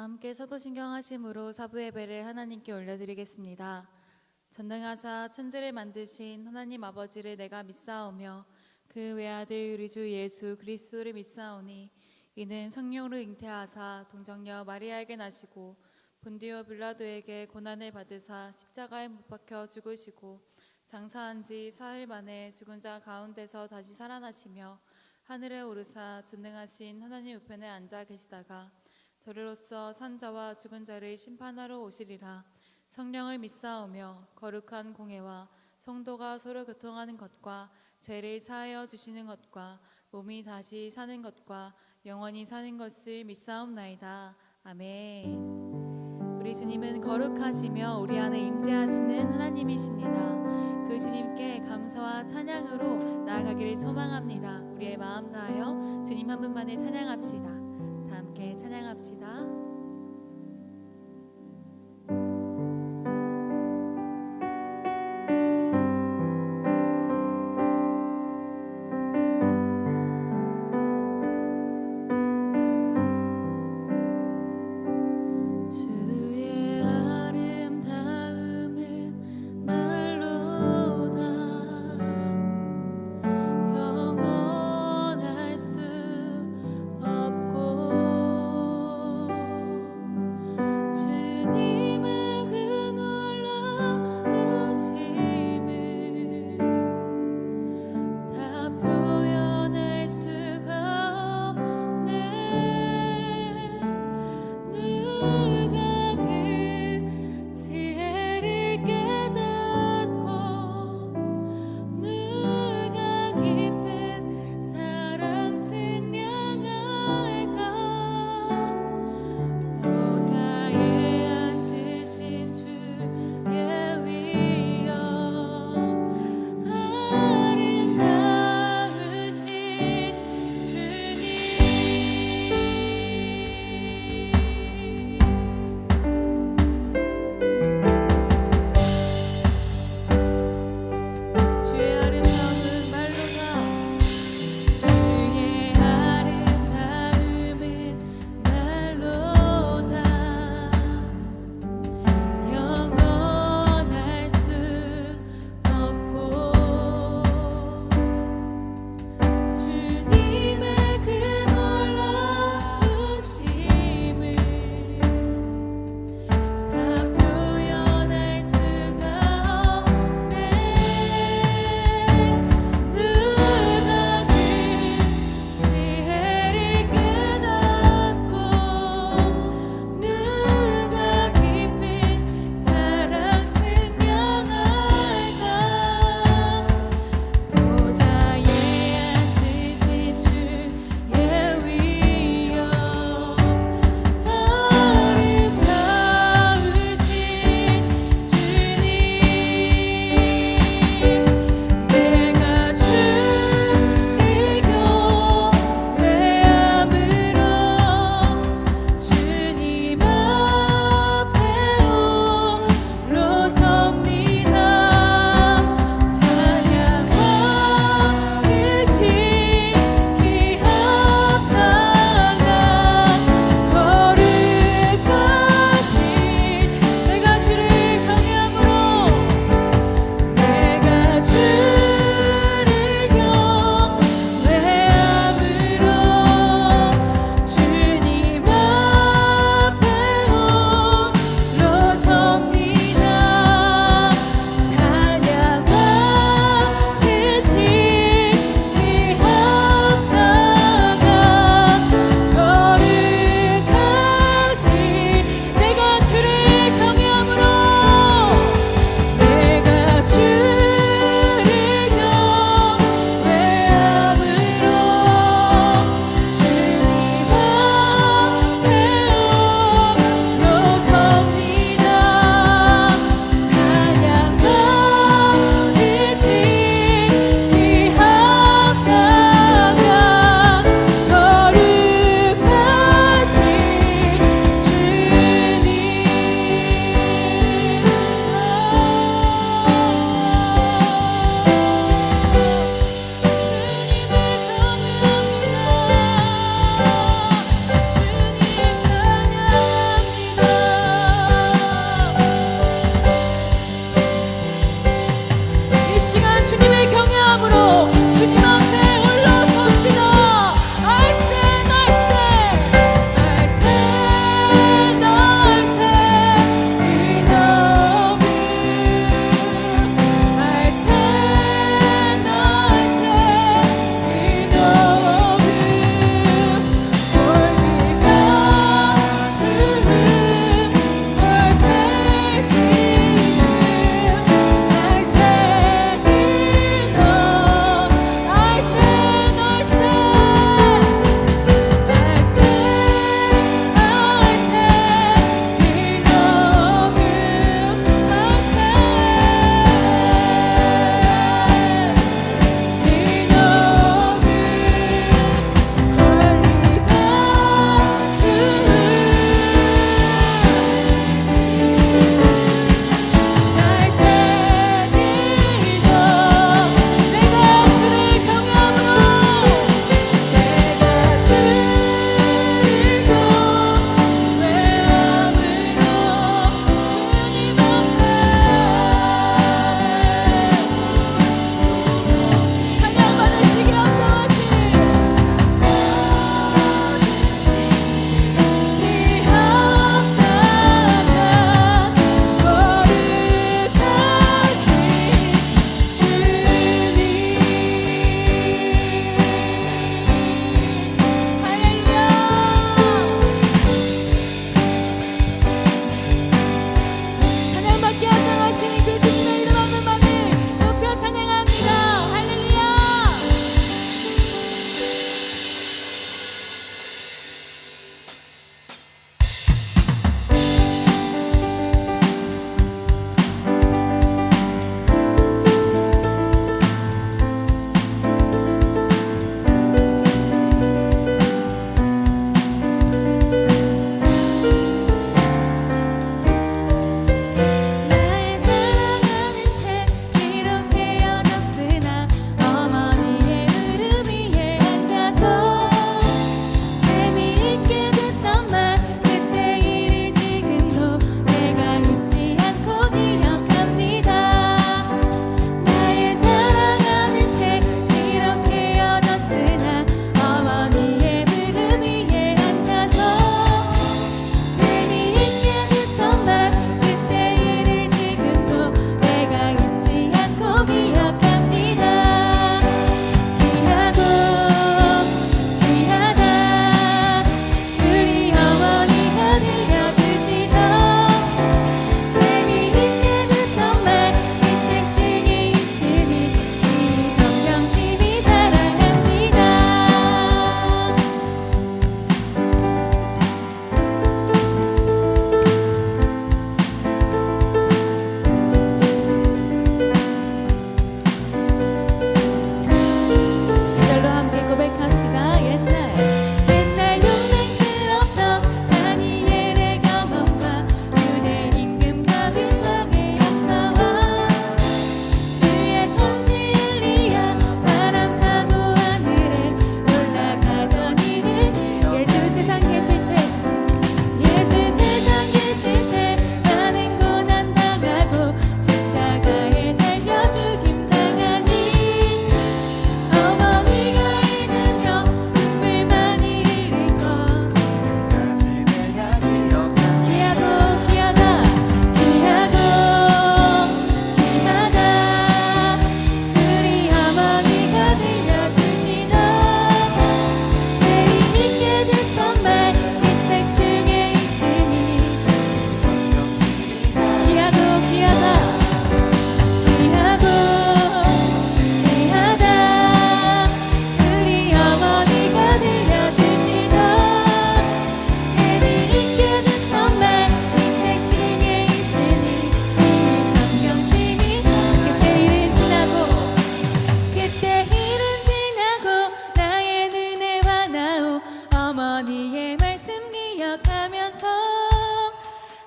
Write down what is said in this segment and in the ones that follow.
함께 사도신경하심으로 사부 예배를 하나님께 올려드리겠습니다. 전능하사 천지를 만드신 하나님 아버지를 내가 믿사오며 그 외아들 우리 주 예수 그리스도를 믿사오니 이는 성령으로 잉태하사 동정녀 마리아에게 나시고 본디오 빌라도에게 고난을 받으사 십자가에 못 박혀 죽으시고 장사한 지 사흘 만에 죽은 자 가운데서 다시 살아나시며 하늘에 오르사 전능하신 하나님 우편에 앉아 계시다가 저리로서 산 자와 죽은 자를 심판하러 오시리라. 성령을 믿사오며 거룩한 공회와 성도가 서로 교통하는 것과 죄를 사하여 주시는 것과 몸이 다시 사는 것과 영원히 사는 것을 믿사옵나이다. 아멘. 우리 주님은 거룩하시며 우리 안에 임재하시는 하나님이십니다. 그 주님께 감사와 찬양으로 나아가기를 소망합니다. 우리의 마음 다하여 주님 한 분만을 찬양합시다. 다 함께 찬양합시다. 어머니의 말씀 기억하면서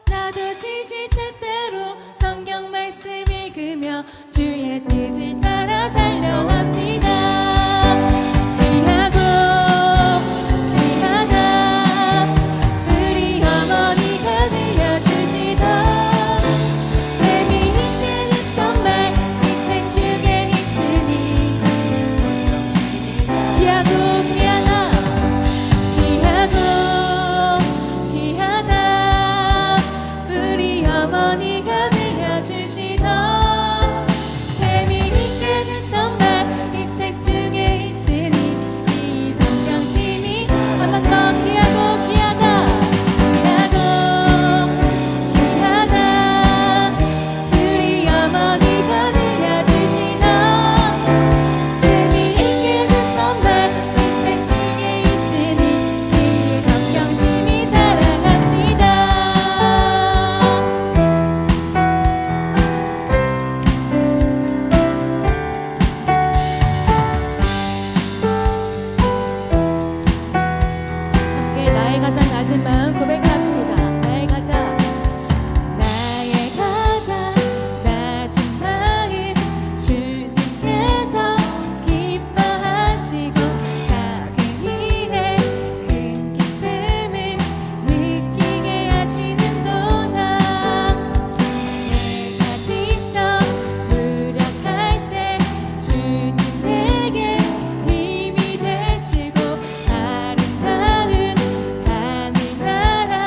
나도 지시 때때로 성경 말씀 읽으며 주의 뜻을 따라 살려 합니다. 귀하고 귀하다 우리 어머니가 들려주시던 재미있게 듣던 말 이 책 중에 있으니 귀하고 귀하다 귀하고 귀하다 우리 어머니가 들려주시던 재미있게 듣던 말 이 책 중에 있으니 이 성경심이 한 번 더 귀하고 귀하다 귀하고 귀하다 우리 어머니가 들려주시던 재미있게 듣던 말 이 책 중에 있으니 이 성경심이 사랑합니다. 함께 나의 가장 낮은 마음 고백합시다. 나의 가장 낮은 마음 주님께서 기뻐하시고 작은 일에 큰 기쁨을 느끼게 하시는도다. 내가 지쳐 무력할 때 주님 내게 힘이 되시고 아름다운 하늘나라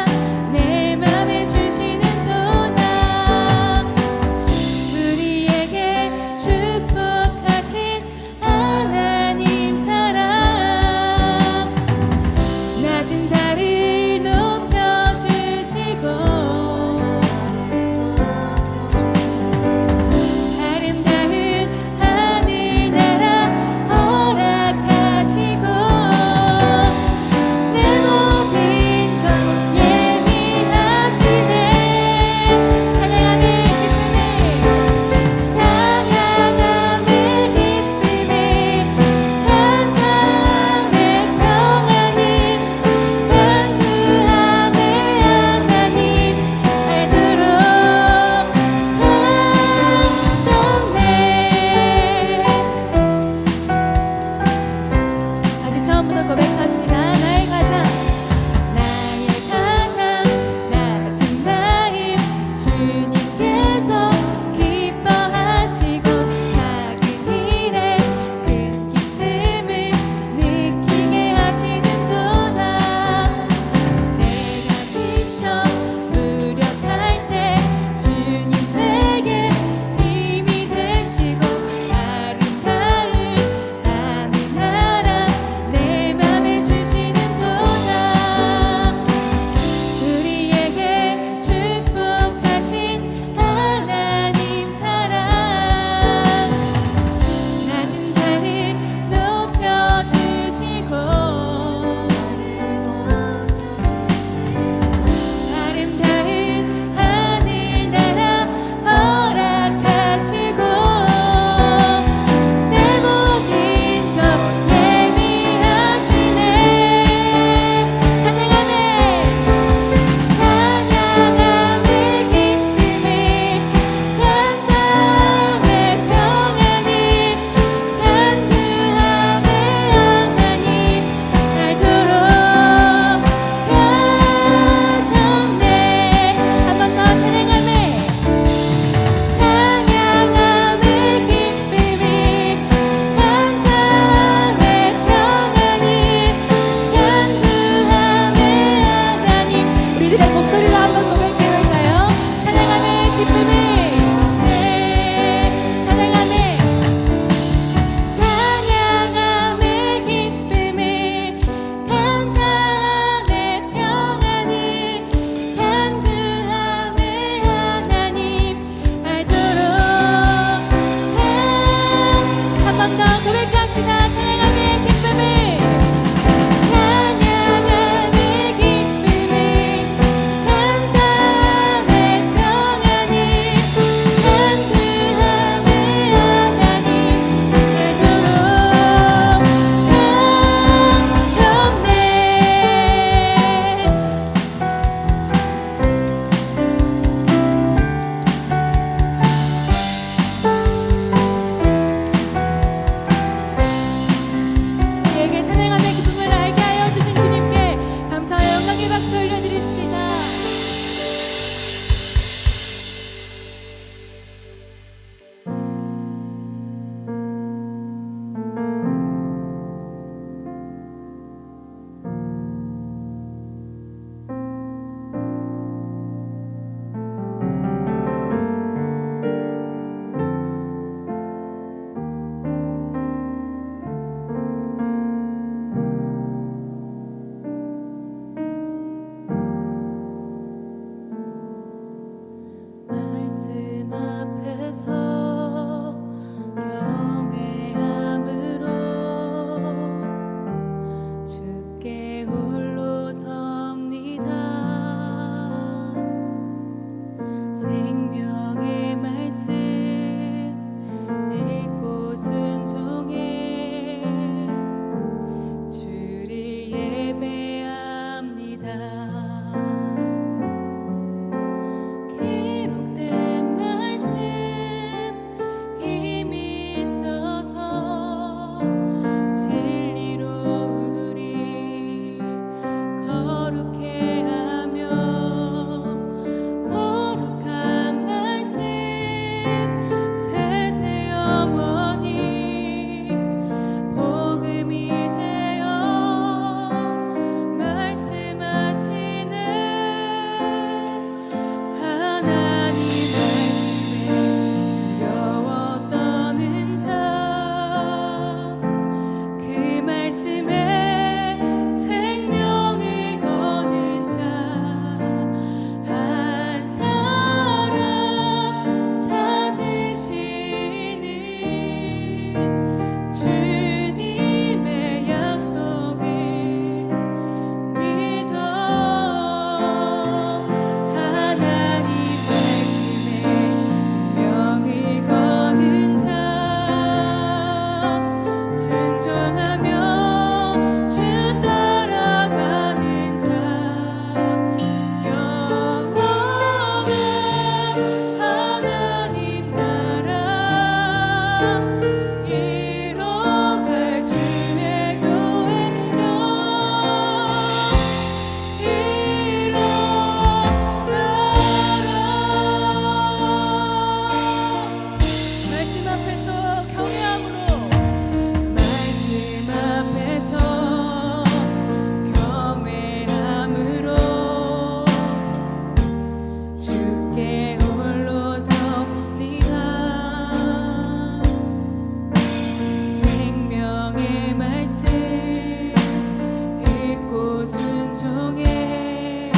순종해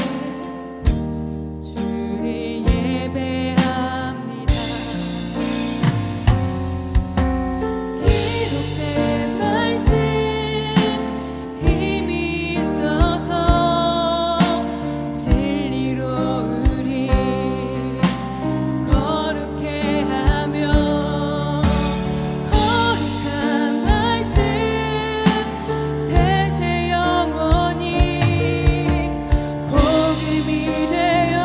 주를 예배합니다. 기록된 말씀 힘이 있어서 진리로 우리 거룩해 하며 거룩한 말씀 세세 영원히 복음이 되어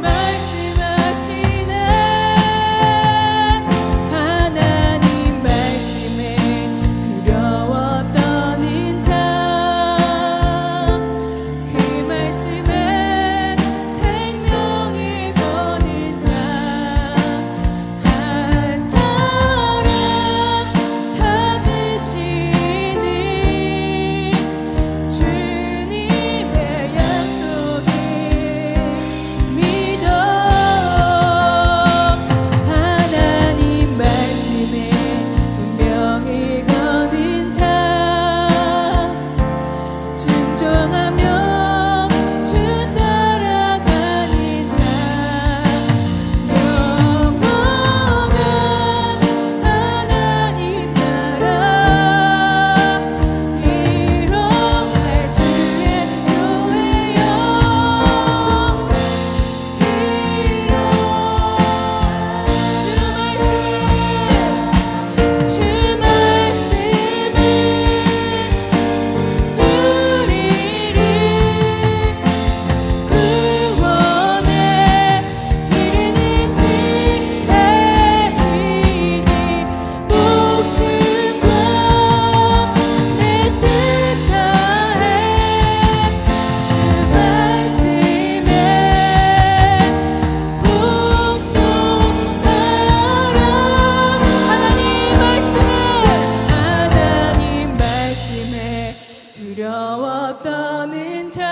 말씀하시네. 하나님 말씀에 두려워 떠는 자, 그 말씀에 생명을 거는 자, 한 사람 찾으시니 주님의 약속을 믿어. 하나님 말씀에 운명을 거는 자, 순종하며 주 따라가는 자, 영원한 하나님 나라 이뤄갈 주의 교회여 주 말씀은 우리를 구원에 이르는 지혜이니 목숨과 내 뜻 다해 주 말씀에 복종하라. 하나님 말씀에 두려워 떠는 자,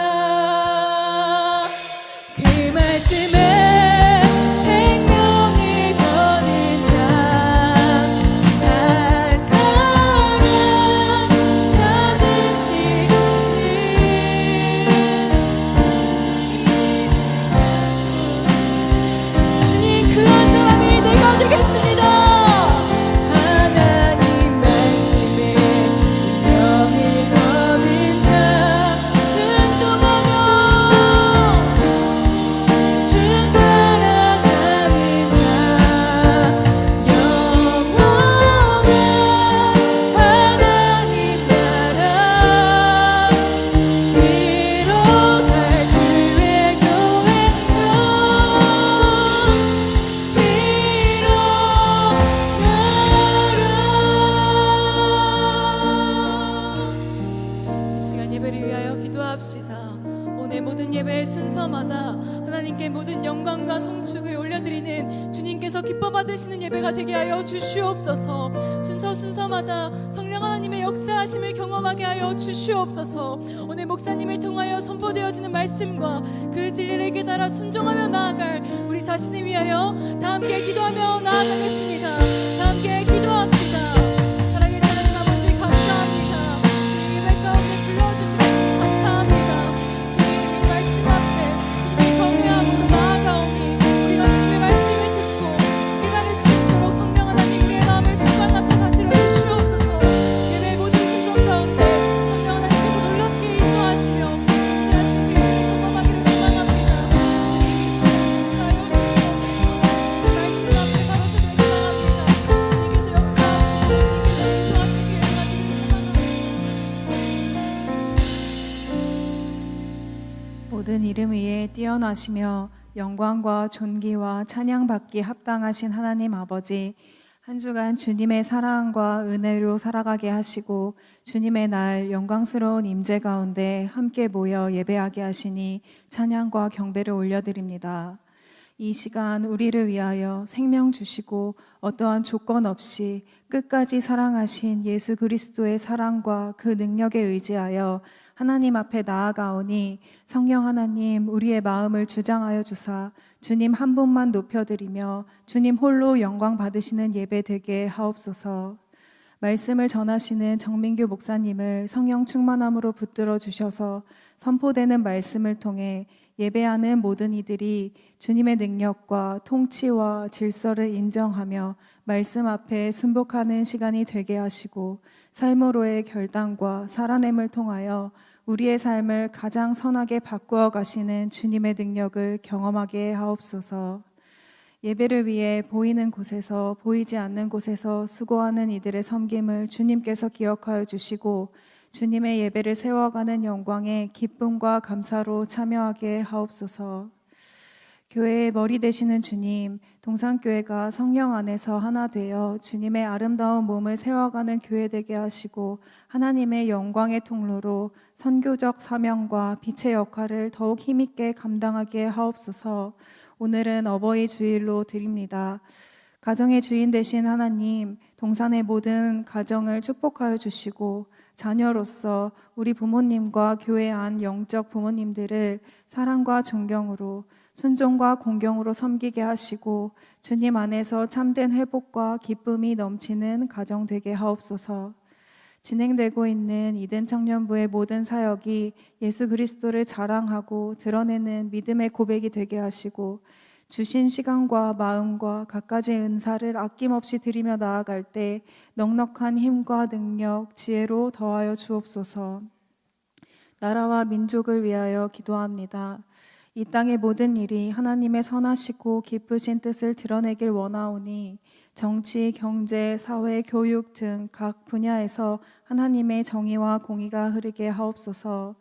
그 말씀에 생명을 거는 자, 한 사람 찾으시니 주님, 그 한 사람이 내가 되겠습니다. 하나님 말씀에 운명을 거는 자, 순종하며 주 따라가는 자, 영원한 하나님 나라 이뤄갈 주의 교회여 이 시간 예배를 위하여 기도합시다. 오늘 모든 예배의 순서마다 하나님께 모든 영광과 송축을 올려드리는 주님께서 기뻐 받으시는 예배가 되게 하여 주시옵소서. 순서마다 성령 하나님의 역사하심을 경험하게 하여 주시옵소서. 오늘 목사님을 통하여 선포되어지는 말씀과 그 진리를 깨달아 순종하며 나아갈 우리 자신을 위하여 다 함께 기도하며 나아가겠습니다. 다 함께 기도합시다. 사랑의 하나님 아버지 감사합니다. 주님 예배 가운데 불러주시면 감사합니다. 주님 이 말씀 앞에 주님의 경외함으로 나아가오니 우리가 주님의 말씀을 듣고 깨달을 수 있도록 성령 하나님 우리의 마음을 수강하사 다스려 주시옵소서. 예배 모든 순서 가운데 성령 하나님께서 놀랍게 인도하시며 임재하시는 그 은혜를 경험하기를 소망합니다. 주님 이 시간 역사하여 주시옵소서. 말씀 앞에 바로서길 소망합니다. 주님께서 역사하시고 주님께서 인도하시는 그 은혜가 되기를 소망합니다. 모든 이름 위에 뛰어나시며 영광과 존귀와 찬양받기 합당하신 하나님 아버지, 한 주간 주님의 사랑과 은혜로 살아가게 하시고 주님의 날 영광스러운 임재 가운데 함께 모여 예배하게 하시니 찬양과 경배를 올려드립니다. 이 시간 우리를 위하여 생명 주시고 어떠한 조건 없이 끝까지 사랑하신 예수 그리스도의 사랑과 그 능력에 의지하여 하나님 앞에 나아가오니 성령 하나님 우리의 마음을 주장하여 주사 주님 한 분만 높여드리며 주님 홀로 영광 받으시는 예배 되게 하옵소서. 말씀을 전하시는 정민규 목사님을 성령 충만함으로 붙들어 주셔서 선포되는 말씀을 통해 예배하는 모든 이들이 주님의 능력과 통치와 질서를 인정하며 말씀 앞에 순복하는 시간이 되게 하시고 삶으로의 결단과 살아냄을 통하여 우리의 삶을 가장 선하게 바꾸어 가시는 주님의 능력을 경험하게 하옵소서. 예배를 위해 보이는 곳에서 보이지 않는 곳에서 수고하는 이들의 섬김을 주님께서 기억하여 주시고 주님의 예배를 세워가는 영광에 기쁨과 감사로 참여하게 하옵소서. 교회의 머리 되시는 주님, 동산교회가 성령 안에서 하나 되어 주님의 아름다운 몸을 세워가는 교회 되게 하시고 하나님의 영광의 통로로 선교적 사명과 빛의 역할을 더욱 힘있게 감당하게 하옵소서. 오늘은 어버이 주일로 드립니다. 가정의 주인 되신 하나님, 동산의 모든 가정을 축복하여 주시고 자녀로서 우리 부모님과 교회 안 영적 부모님들을 사랑과 존경으로 순종과 공경으로 섬기게 하시고 주님 안에서 참된 회복과 기쁨이 넘치는 가정 되게 하옵소서. 진행되고 있는 이든 청년부의 모든 사역이 예수 그리스도를 자랑하고 드러내는 믿음의 고백이 되게 하시고 주신 시간과 마음과 갖가지 은사를 아낌없이 드리며 나아갈 때 넉넉한 힘과 능력, 지혜로 더하여 주옵소서. 나라와 민족을 위하여 기도합니다. 이 땅의 모든 일이 하나님의 선하시고 기쁘신 뜻을 드러내길 원하오니 정치, 경제, 사회, 교육 등 각 분야에서 하나님의 정의와 공의가 흐르게 하옵소서.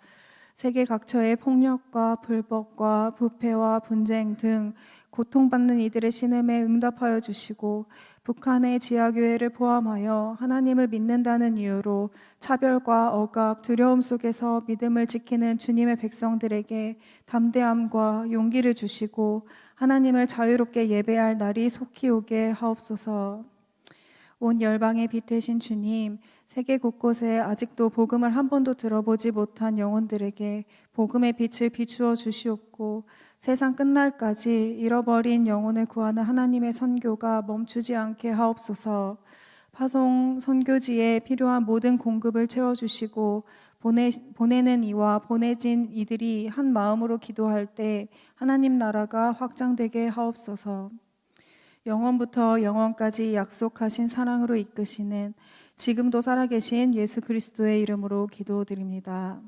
세계 각처의 폭력과 불법과 부패와 분쟁 등 고통받는 이들의 신음에 응답하여 주시고 북한의 지하교회를 포함하여 하나님을 믿는다는 이유로 차별과 억압, 두려움 속에서 믿음을 지키는 주님의 백성들에게 담대함과 용기를 주시고 하나님을 자유롭게 예배할 날이 속히 오게 하옵소서. 온 열방의 빛 되신 주님, 세계 곳곳에 아직도 복음을 한 번도 들어보지 못한 영혼들에게 복음의 빛을 비추어 주시옵고 세상 끝날까지 잃어버린 영혼을 구하는 하나님의 선교가 멈추지 않게 하옵소서. 파송 선교지에 필요한 모든 공급을 채워주시고 보내는 이와 보내진 이들이 한 마음으로 기도할 때 하나님 나라가 확장되게 하옵소서. 영원부터 영원까지 약속하신 사랑으로 이끄시는 지금도 살아계신 예수 그리스도의 이름으로 기도드립니다.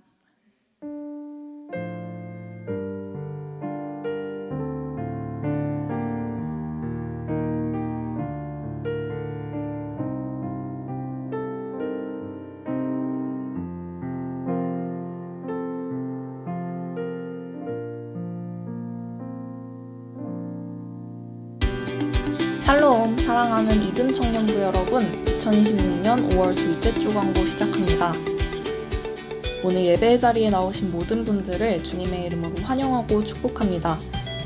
샬롬, 사랑하는 이든 청년부 여러분, 2026년 5월 둘째 주 광고 시작합니다. 오늘 예배의 자리에 나오신 모든 분들을 주님의 이름으로 환영하고 축복합니다.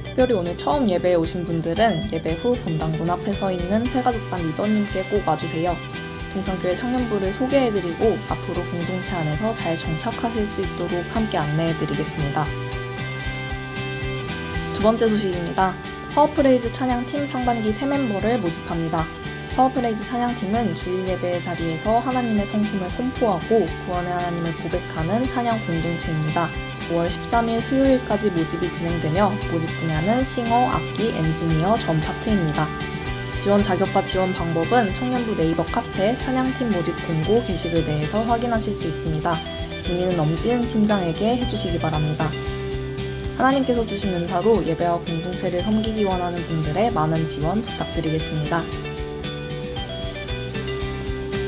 특별히 오늘 처음 예배에 오신 분들은 예배 후 본당 문 앞에 서 있는 새가족반 리더님께 꼭 와주세요. 동산교회 청년부를 소개해드리고 앞으로 공동체 안에서 잘 정착하실 수 있도록 함께 안내해드리겠습니다. 두 번째 소식입니다. 파워프레이즈 찬양팀 상반기 새 멤버를 모집합니다. 파워프레이즈 찬양팀은 주일 예배의 자리에서 하나님의 성품을 선포하고 구원의 하나님을 고백하는 찬양 공동체입니다. 5월 13일 수요일까지 모집이 진행되며 모집 분야는 싱어, 악기, 엔지니어, 전 파트입니다. 지원 자격과 지원 방법은 청년부 네이버 카페 찬양팀 모집 공고 게시글 내에서 확인하실 수 있습니다. 문의는 엄지은 팀장에게 해주시기 바랍니다. 하나님께서 주신 은사로 예배와 공동체를 섬기기 원하는 분들의 많은 지원 부탁드리겠습니다.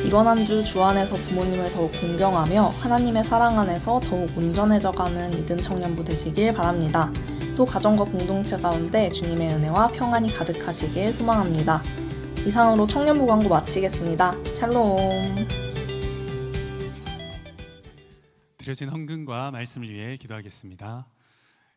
이번 한 주 주 안에서 부모님을 더욱 공경하며 하나님의 사랑 안에서 더욱 온전해져가는 이든 청년부 되시길 바랍니다. 또 가정과 공동체 가운데 주님의 은혜와 평안이 가득하시길 소망합니다. 이상으로 청년부 광고 마치겠습니다. 샬롬. 드려진 헌금과 말씀을 위해 기도하겠습니다.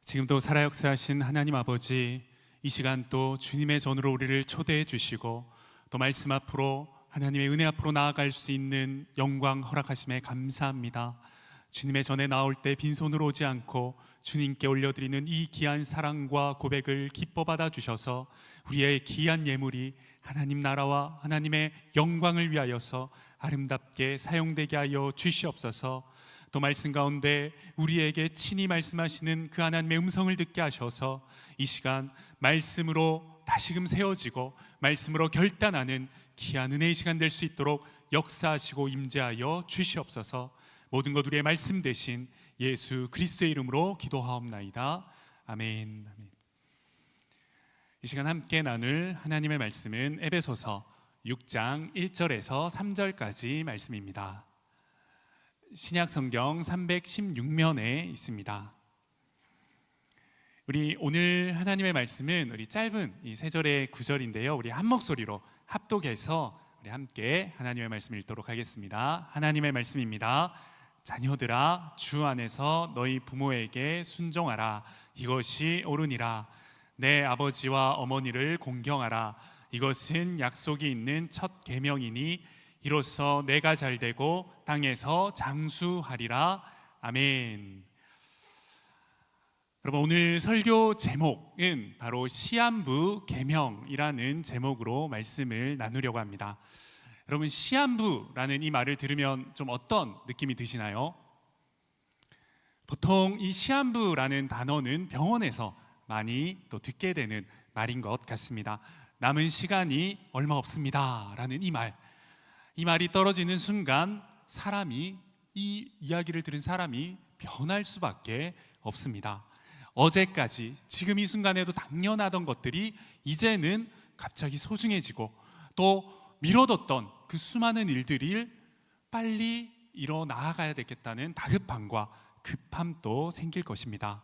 지금도 살아 역사하신 하나님 아버지, 이 시간 또 주님의 전으로 우리를 초대해 주시고 또 말씀 앞으로 하나님의 은혜 앞으로 나아갈 수 있는 영광 허락하심에 감사합니다. 주님의 전에 나올 때 빈손으로 오지 않고 주님께 올려드리는 이 귀한 사랑과 고백을 기뻐 받아주셔서 우리의 귀한 예물이 하나님 나라와 하나님의 영광을 위하여서 아름답게 사용되게 하여 주시옵소서. 또 말씀 가운데 우리에게 친히 말씀하시는 그 하나님의 음성을 듣게 하셔서 이 시간 말씀으로 다시금 세워지고 말씀으로 결단하는 귀한 은혜의 시간 될 수 있도록 역사하시고 임재하여 주시옵소서. 모든 것 우리의 말씀 대신 예수 그리스도의 이름으로 기도하옵나이다. 아멘. 아멘. 이 시간 함께 나눌 하나님의 말씀은 에베소서 6장 1절에서 3절까지 말씀입니다. 신약 성경 316면에 있습니다. 우리 오늘 하나님의 말씀은 우리 짧은 이 세 절의 구절인데요. 우리 한 목소리로 합독해서 우리 함께 하나님의 말씀 읽도록 하겠습니다. 하나님의 말씀입니다. 자녀들아, 주 안에서 너희 부모에게 순종하라. 이것이 옳으니라. 내 아버지와 어머니를 공경하라. 이것은 약속이 있는 첫 계명이니 이로써 내가 잘되고 땅에서 장수하리라. 아멘. 여러분, 오늘 설교 제목은 바로 시한부 계명이라는 제목으로 말씀을 나누려고 합니다. 여러분, 시한부라는 이 말을 들으면 좀 어떤 느낌이 드시나요? 보통 이 시한부라는 단어는 병원에서 많이 또 듣게 되는 말인 것 같습니다. 남은 시간이 얼마 없습니다 라는 이 말이 떨어지는 순간 사람이, 이 이야기를 들은 사람이 변할 수밖에 없습니다. 어제까지 지금 이 순간에도 당연하던 것들이 이제는 갑자기 소중해지고 또 미뤄뒀던 그 수많은 일들이 빨리 일어 나아가야 되겠다는 다급함과 급함도 생길 것입니다.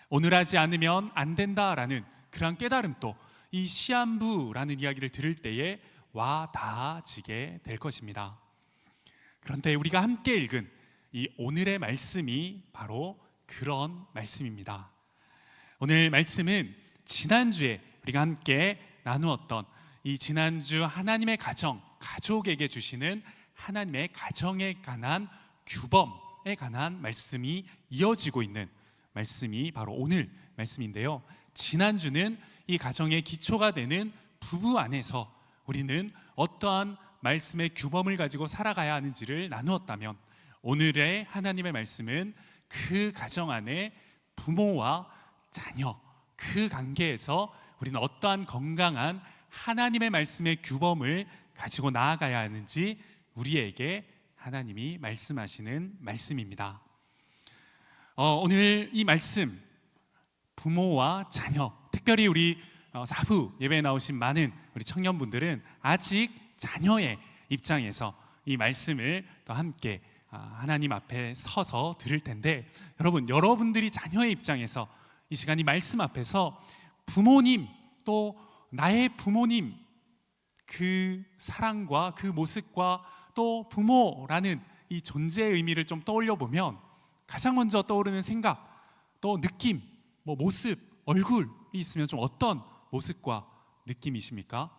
오늘 하지 않으면 안 된다라는 그러한 깨달음도 이 시한부라는 이야기를 들을 때에 와 닿아지게 될 것입니다. 그런데 우리가 함께 읽은 이 오늘의 말씀이 바로 그런 말씀입니다. 오늘 말씀은 지난주에 우리가 함께 나누었던 이 지난주 하나님의 가족에게 주시는 하나님의 가정에 관한 규범에 관한 말씀이 이어지고 있는 말씀이 바로 오늘 말씀인데요. 지난주는 이 가정의 기초가 되는 부부 안에서 우리는 어떠한 말씀의 규범을 가지고 살아가야 하는지를 나누었다면, 오늘의 하나님의 말씀은 그 가정 안에 부모와 자녀, 그 관계에서 우리는 어떠한 건강한 하나님의 말씀의 규범을 가지고 나아가야 하는지 우리에게 하나님이 말씀하시는 말씀입니다. 오늘 이 말씀, 부모와 자녀, 특별히 우리 사부 예배에 나오신 많은 우리 청년분들은 아직 자녀의 입장에서 이 말씀을 또 함께 하나님 앞에 서서 들을 텐데, 여러분들이 자녀의 입장에서 이 시간 이 말씀 앞에서 부모님, 또 나의 부모님, 그 사랑과 그 모습과 또 부모라는 이 존재의 의미를 좀 떠올려 보면 가장 먼저 떠오르는 생각, 또 느낌, 모습, 얼굴이 있으면 좀 어떤 모습과 느낌이십니까?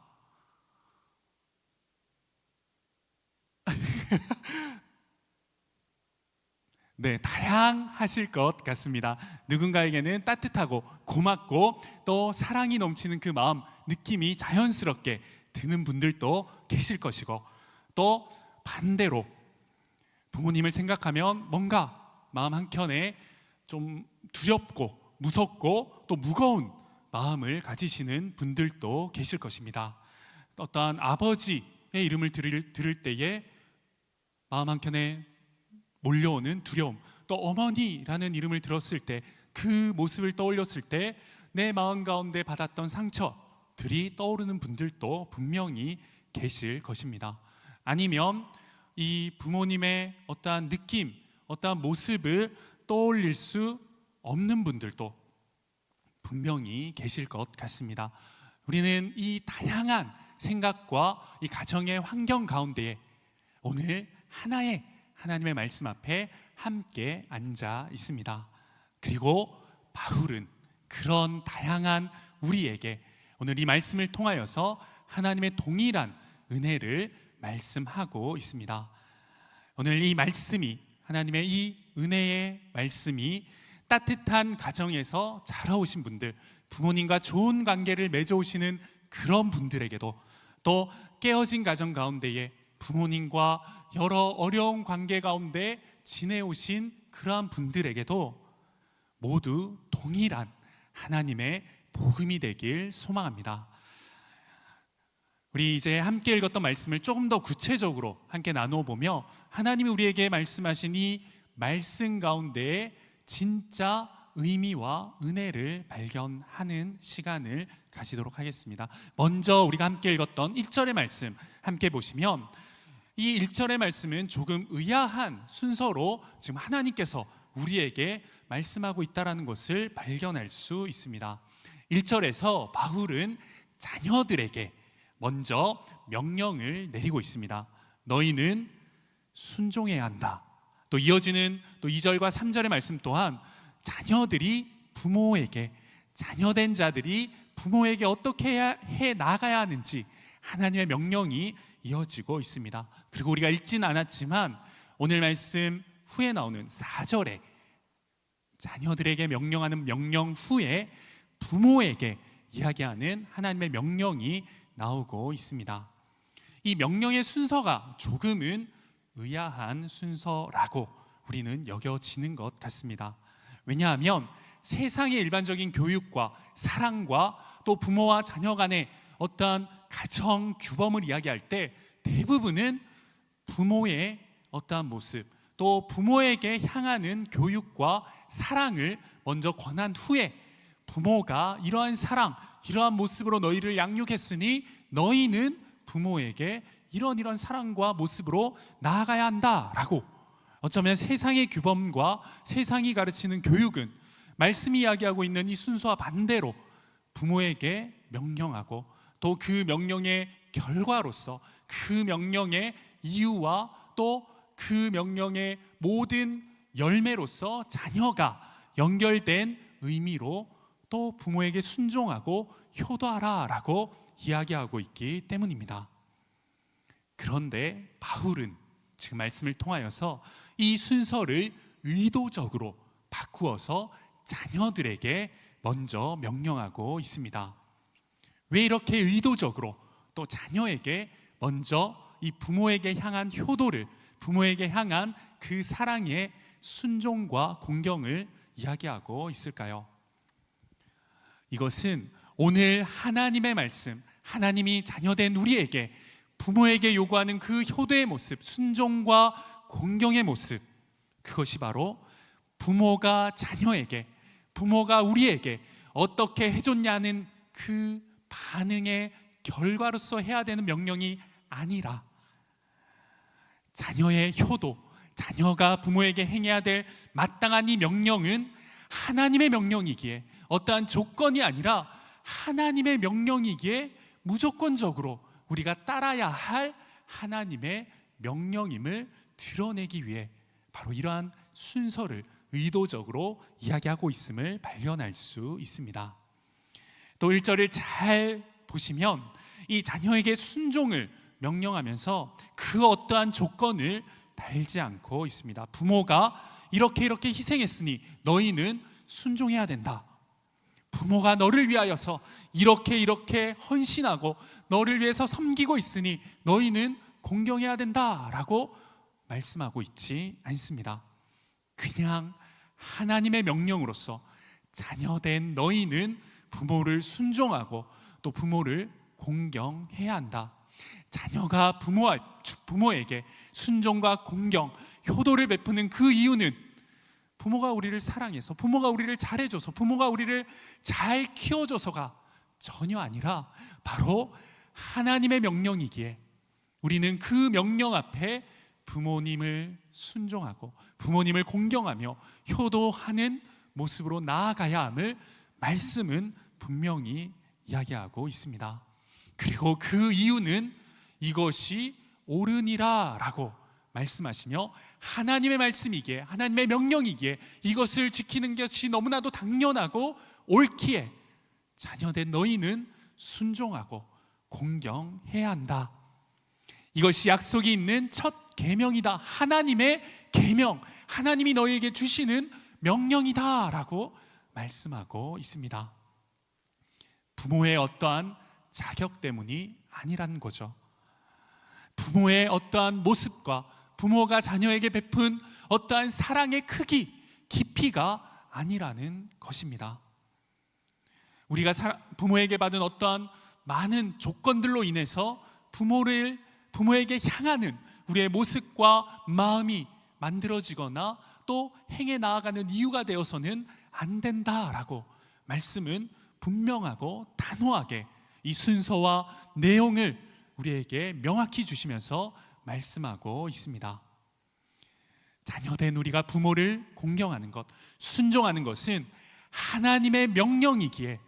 네, 다양하실 것 같습니다. 누군가에게는 따뜻하고 고맙고 또 사랑이 넘치는 그 마음, 느낌이 자연스럽게 드는 분들도 계실 것이고, 또 반대로 부모님을 생각하면 뭔가 마음 한켠에 좀 두렵고 무섭고 또 무거운 마음을 가지시는 분들도 계실 것입니다. 어떠한 아버지의 이름을 들을 때에 마음 한켠에 몰려오는 두려움, 또 어머니라는 이름을 들었을 때 그 모습을 떠올렸을 때 내 마음 가운데 받았던 상처들이 떠오르는 분들도 분명히 계실 것입니다. 아니면 이 부모님의 어떠한 느낌, 어떠한 모습을 떠올릴 수 없는 분들도 분명히 계실 것 같습니다. 우리는 이 다양한 생각과 이 가정의 환경 가운데에 오늘 하나의 하나님의 말씀 앞에 함께 앉아 있습니다. 그리고 바울은 그런 다양한 우리에게 오늘 이 말씀을 통하여서 하나님의 동일한 은혜를 말씀하고 있습니다. 오늘 이 말씀이, 하나님의 이 은혜의 말씀이 따뜻한 가정에서 자라오신 분들, 부모님과 좋은 관계를 맺어오시는 그런 분들에게도, 또 깨어진 가정 가운데에 부모님과 여러 어려운 관계 가운데 지내오신 그러한 분들에게도 모두 동일한 하나님의 복음이 되길 소망합니다. 우리 이제 함께 읽었던 말씀을 조금 더 구체적으로 함께 나누어 보며 하나님이 우리에게 말씀하신 이 말씀 가운데에 진짜 의미와 은혜를 발견하는 시간을 가지도록 하겠습니다. 먼저 우리가 함께 읽었던 1절의 말씀 함께 보시면, 이 1절의 말씀은 조금 의아한 순서로 지금 하나님께서 우리에게 말씀하고 있다는 것을 발견할 수 있습니다. 1절에서 바울은 자녀들에게 먼저 명령을 내리고 있습니다. 너희는 순종해야 한다. 또 이어지는 또 2절과 3절의 말씀 또한 자녀들이 부모에게, 자녀된 자들이 부모에게 어떻게 해 나가야 하는지 하나님의 명령이 이어지고 있습니다. 그리고 우리가 읽진 않았지만 오늘 말씀 후에 나오는 4절에 자녀들에게 명령하는 명령 후에 부모에게 이야기하는 하나님의 명령이 나오고 있습니다. 이 명령의 순서가 조금은 의아한 순서라고 우리는 여겨지는 것 같습니다. 왜냐하면 세상의 일반적인 교육과 사랑과 또 부모와 자녀 간의 어떠한 가정 규범을 이야기할 때 대부분은 부모의 어떠한 모습, 또 부모에게 향하는 교육과 사랑을 먼저 권한 후에 부모가 이러한 사랑, 이러한 모습으로 너희를 양육했으니 너희는 부모에게 이런 사랑과 모습으로 나아가야 한다라고, 어쩌면 세상의 규범과 세상이 가르치는 교육은 말씀이 이야기하고 있는 이 순서와 반대로 부모에게 명령하고 또 그 명령의 결과로서 그 명령의 이유와 또 그 명령의 모든 열매로서 자녀가 연결된 의미로 또 부모에게 순종하고 효도하라라고 이야기하고 있기 때문입니다. 그런데 바울은 지금 말씀을 통하여서 이 순서를 의도적으로 바꾸어서 자녀들에게 먼저 명령하고 있습니다. 왜 이렇게 의도적으로 또 자녀에게 먼저 이 부모에게 향한 효도를, 부모에게 향한 그 사랑의 순종과 공경을 이야기하고 있을까요? 이것은 오늘 하나님의 말씀, 하나님이 자녀된 우리에게 부모에게 요구하는 그 효도의 모습, 순종과 공경의 모습, 그것이 바로 부모가 자녀에게, 부모가 우리에게 어떻게 해줬냐는 그 반응의 결과로서 해야 되는 명령이 아니라 자녀의 효도, 자녀가 부모에게 행해야 될 마땅한 이 명령은 하나님의 명령이기에, 어떠한 조건이 아니라 하나님의 명령이기에 무조건적으로 우리가 따라야 할 하나님의 명령임을 드러내기 위해 바로 이러한 순서를 의도적으로 이야기하고 있음을 발견할 수 있습니다. 또 1절을 잘 보시면 이 자녀에게 순종을 명령하면서 그 어떠한 조건을 달지 않고 있습니다. 부모가 이렇게 희생했으니 너희는 순종해야 된다. 부모가 너를 위하여서 이렇게 헌신하고 너를 위해서 섬기고 있으니 너희는 공경해야 된다라고 말씀하고 있지 않습니다. 그냥 하나님의 명령으로서 자녀된 너희는 부모를 순종하고 또 부모를 공경해야 한다. 자녀가 부모에게 순종과 공경, 효도를 베푸는 그 이유는 부모가 우리를 사랑해서, 부모가 우리를 잘해줘서, 부모가 우리를 잘 키워줘서가 전혀 아니라 바로 하나님의 명령이기에 우리는 그 명령 앞에 부모님을 순종하고 부모님을 공경하며 효도하는 모습으로 나아가야 함을 말씀은 분명히 이야기하고 있습니다. 그리고 그 이유는 이것이 옳으니라 라고 말씀하시며 하나님의 말씀이기에, 하나님의 명령이기에 이것을 지키는 것이 너무나도 당연하고 옳기에 자녀된 너희는 순종하고 공경해야 한다. 이것이 약속이 있는 첫 계명이다. 하나님의 계명, 하나님이 너희에게 주시는 명령이다라고 말씀하고 있습니다. 부모의 어떠한 자격 때문이 아니라는 거죠. 부모의 어떠한 모습과 부모가 자녀에게 베푼 어떠한 사랑의 크기, 깊이가 아니라는 것입니다. 우리가 부모에게 받은 어떠한 많은 조건들로 인해서 부모에게 향하는 우리의 모습과 마음이 만들어지거나 또 행해 나아가는 이유가 되어서는 안 된다라고 말씀은 분명하고 단호하게 이 순서와 내용을 우리에게 명확히 주시면서 말씀하고 있습니다. 자녀된 우리가 부모를 공경하는 것, 순종하는 것은 하나님의 명령이기에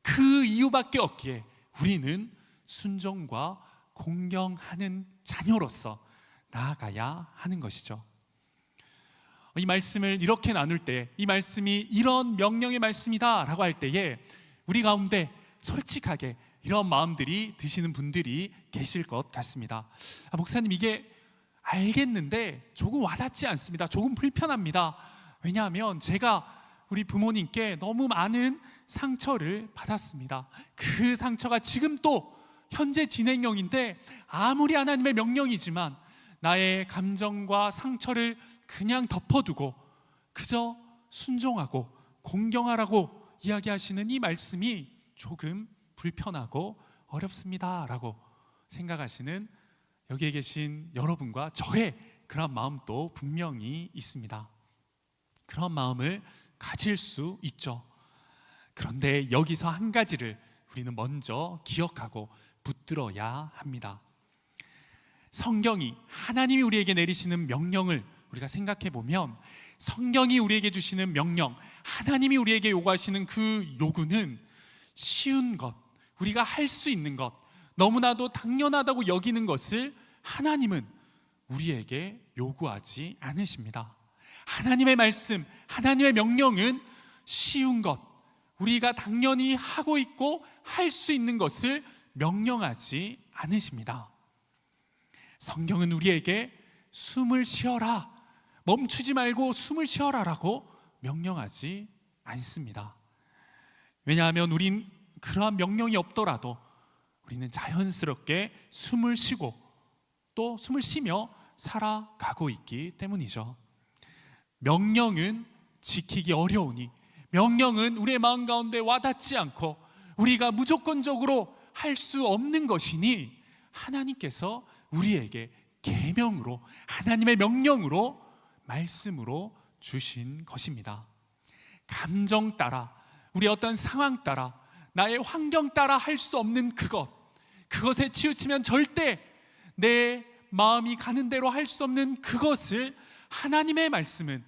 그 이유밖에 없기에 우리는 순종과 공경하는 자녀로서 나아가야 하는 것이죠. 이 말씀을 이렇게 나눌 때, 이 말씀이 이런 명령의 말씀이다 라고 할 때에 우리 가운데 솔직하게 이런 마음들이 드시는 분들이 계실 것 같습니다. 목사님, 이게 알겠는데 조금 와닿지 않습니다. 조금 불편합니다. 왜냐하면 제가 우리 부모님께 너무 많은 상처를 받았습니다. 그 상처가 지금 또 현재 진행형인데 아무리 하나님의 명령이지만 나의 감정과 상처를 그냥 덮어두고 그저 순종하고 공경하라고 이야기하시는 이 말씀이 조금 불편하고 어렵습니다 라고 생각하시는 여기에 계신 여러분과 저의 그런 마음도 분명히 있습니다. 그런 마음을 가질 수 있죠. 그런데 여기서 한 가지를 우리는 먼저 기억하고 붙들어야 합니다. 성경이, 하나님이 우리에게 내리시는 명령을 우리가 생각해 보면 성경이 우리에게 주시는 명령, 하나님이 우리에게 요구하시는 그 요구는 쉬운 것, 우리가 할 수 있는 것, 너무나도 당연하다고 여기는 것을 하나님은 우리에게 요구하지 않으십니다. 하나님의 말씀, 하나님의 명령은 쉬운 것, 우리가 당연히 하고 있고 할 수 있는 것을 명령하지 않으십니다. 성경은 우리에게 숨을 쉬어라, 멈추지 말고 숨을 쉬어라라고 명령하지 않습니다. 왜냐하면 우린 그러한 명령이 없더라도 우리는 자연스럽게 숨을 쉬고 또 숨을 쉬며 살아가고 있기 때문이죠. 명령은 지키기 어려우니, 명령은 우리의 마음 가운데 와닿지 않고 우리가 무조건적으로 할 수 없는 것이니 하나님께서 우리에게 계명으로, 하나님의 명령으로, 말씀으로 주신 것입니다. 감정 따라, 우리 어떤 상황 따라, 나의 환경 따라 할 수 없는 그것에 치우치면 절대 내 마음이 가는 대로 할 수 없는 그것을 하나님의 말씀은,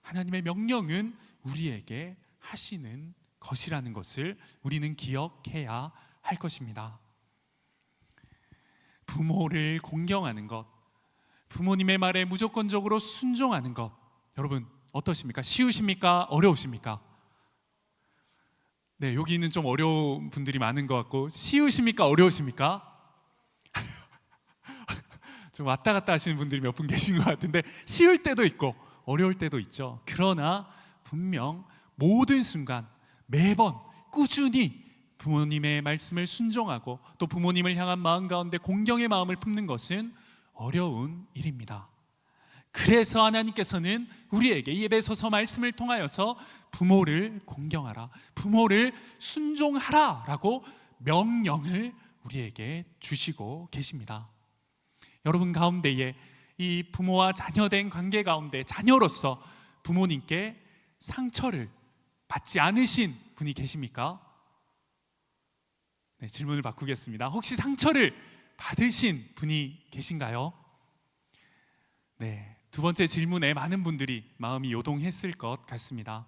하나님의 명령은 우리에게 하시는 것이라는 것을 우리는 기억해야 할 것입니다. 부모를 공경하는 것, 부모님의 말에 무조건적으로 순종하는 것, 여러분 어떠십니까? 쉬우십니까? 어려우십니까? 네, 여기는 좀 어려운 분들이 많은 것 같고, 쉬우십니까? 어려우십니까? 좀 왔다 갔다 하시는 분들이 몇 분 계신 것 같은데, 쉬울 때도 있고 어려울 때도 있죠. 그러나 분명 모든 순간 매번 꾸준히 부모님의 말씀을 순종하고 또 부모님을 향한 마음 가운데 공경의 마음을 품는 것은 어려운 일입니다. 그래서 하나님께서는 우리에게 이 에베소서 말씀을 통하여서 부모를 공경하라, 부모를 순종하라 라고 명령을 우리에게 주시고 계십니다. 여러분 가운데에 이 부모와 자녀된 관계 가운데 자녀로서 부모님께 상처를 받지 않으신 분이 계십니까? 네, 질문을 바꾸겠습니다. 혹시 상처를 받으신 분이 계신가요? 네, 두 번째 질문에 많은 분들이 마음이 요동했을 것 같습니다.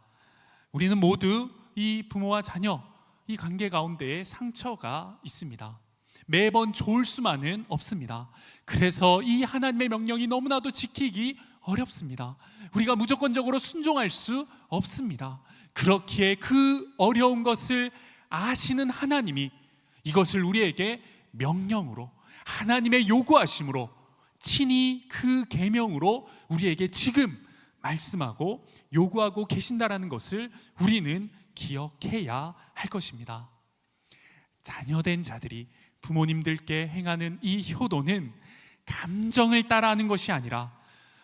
우리는 모두 이 부모와 자녀, 이 관계 가운데에 상처가 있습니다. 매번 좋을 수만은 없습니다. 그래서 이 하나님의 명령이 너무나도 지키기 어렵습니다. 우리가 무조건적으로 순종할 수 없습니다. 그렇기에 그 어려운 것을 아시는 하나님이 이것을 우리에게 명령으로, 하나님의 요구하심으로 친히 그 계명으로 우리에게 지금 말씀하고 요구하고 계신다라는 것을 우리는 기억해야 할 것입니다. 자녀된 자들이 부모님들께 행하는 이 효도는 감정을 따라하는 것이 아니라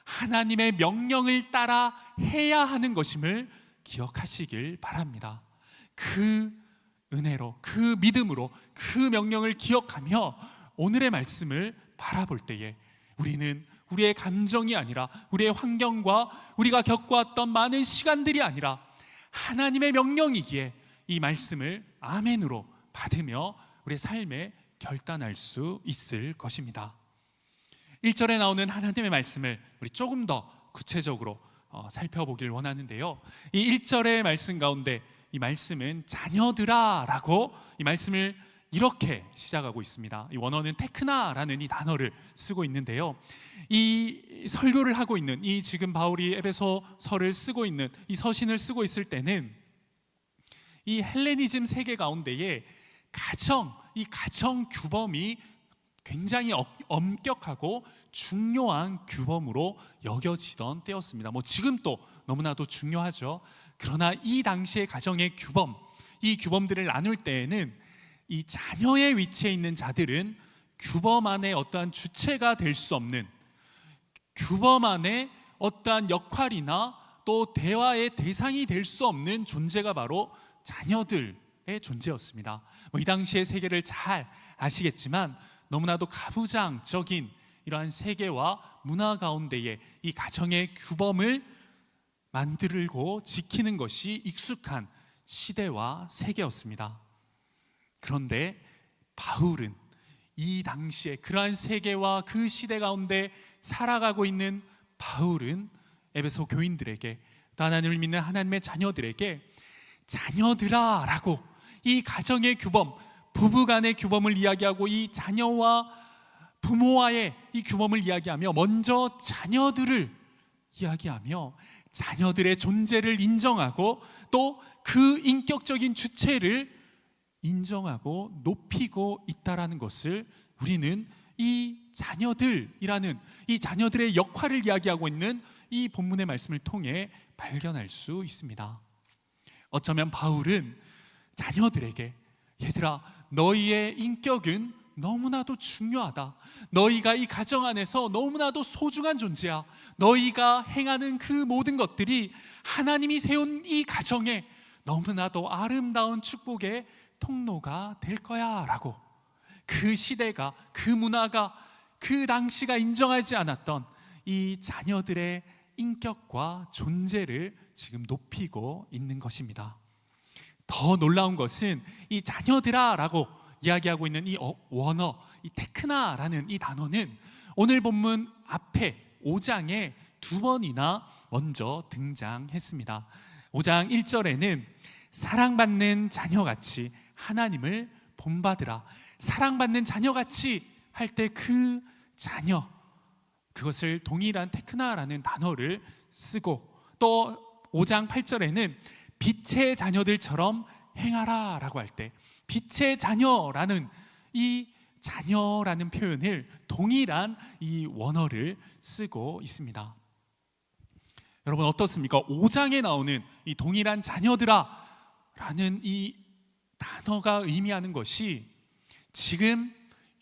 하나님의 명령을 따라 해야 하는 것임을 기억하시길 바랍니다. 그 은혜로, 그 믿음으로, 그 명령을 기억하며 오늘의 말씀을 바라볼 때에 우리는 우리의 감정이 아니라 우리의 환경과 우리가 겪어왔던 많은 시간들이 아니라 하나님의 명령이기에 이 말씀을 아멘으로 받으며 우리의 삶에 결단할 수 있을 것입니다. 1절에 나오는 하나님의 말씀을 우리 조금 더 구체적으로 살펴보길 원하는데요. 이 1절의 말씀 가운데 이 말씀은 자녀들아 라고 이 말씀을 이렇게 시작하고 있습니다. 이 원어는 테크나라는 이 단어를 쓰고 있는데요. 이 설교를 하고 있는 이 지금 바울이 에베소서를 쓰고 있는 이 서신을 쓰고 있을 때는 이 헬레니즘 세계 가운데에 이 가정 규범이 굉장히 엄격하고 중요한 규범으로 여겨지던 때였습니다. 지금 또 너무나도 중요하죠. 그러나 이 당시의 가정의 규범, 이 규범들을 나눌 때에는 이 자녀의 위치에 있는 자들은 규범 안에 어떠한 주체가 될 수 없는, 규범 안에 어떠한 역할이나 또 대화의 대상이 될 수 없는 존재가 바로 자녀들의 존재였습니다. 이 당시의 세계를 잘 아시겠지만 너무나도 가부장적인 이러한 세계와 문화 가운데에 이 가정의 규범을 만들고 지키는 것이 익숙한 시대와 세계였습니다. 그런데 바울은 이 당시에 그러한 세계와 그 시대 가운데 살아가고 있는 바울은 에베소 교인들에게, 또 하나님을 믿는 하나님의 자녀들에게 자녀들아 라고 이 가정의 규범, 부부간의 규범을 이야기하고 이 자녀와 부모와의 이 규범을 이야기하며 먼저 자녀들을 이야기하며 자녀들의 존재를 인정하고 또 그 인격적인 주체를 인정하고 높이고 있다라는 것을 우리는 이 자녀들이라는 이 자녀들의 역할을 이야기하고 있는 이 본문의 말씀을 통해 발견할 수 있습니다. 어쩌면 바울은 자녀들에게 얘들아, 너희의 인격은 너무나도 중요하다. 너희가 이 가정 안에서 너무나도 소중한 존재야. 너희가 행하는 그 모든 것들이 하나님이 세운 이 가정에 너무나도 아름다운 축복의 통로가 될 거야 라고, 그 시대가, 그 문화가, 그 당시가 인정하지 않았던 이 자녀들의 인격과 존재를 지금 높이고 있는 것입니다. 더 놀라운 것은 이 자녀들아 라고 이야기하고 있는 이 원어, 이 테크나라는 이 단어는 오늘 본문 앞에 5장에 2번이나 먼저 등장했습니다. 5장 1절에는 사랑받는 자녀같이 하나님을 본받으라. 사랑받는 자녀같이 할 때 그 자녀, 그것을 동일한 테크나라는 단어를 쓰고, 또 5장 8절에는 빛의 자녀들처럼 행하라 라고 할 때 빛의 자녀라는 이 자녀라는 표현을 동일한 이 원어를 쓰고 있습니다. 여러분 어떻습니까? 5장에 나오는 이 동일한 자녀들아 라는 이 단어가 의미하는 것이 지금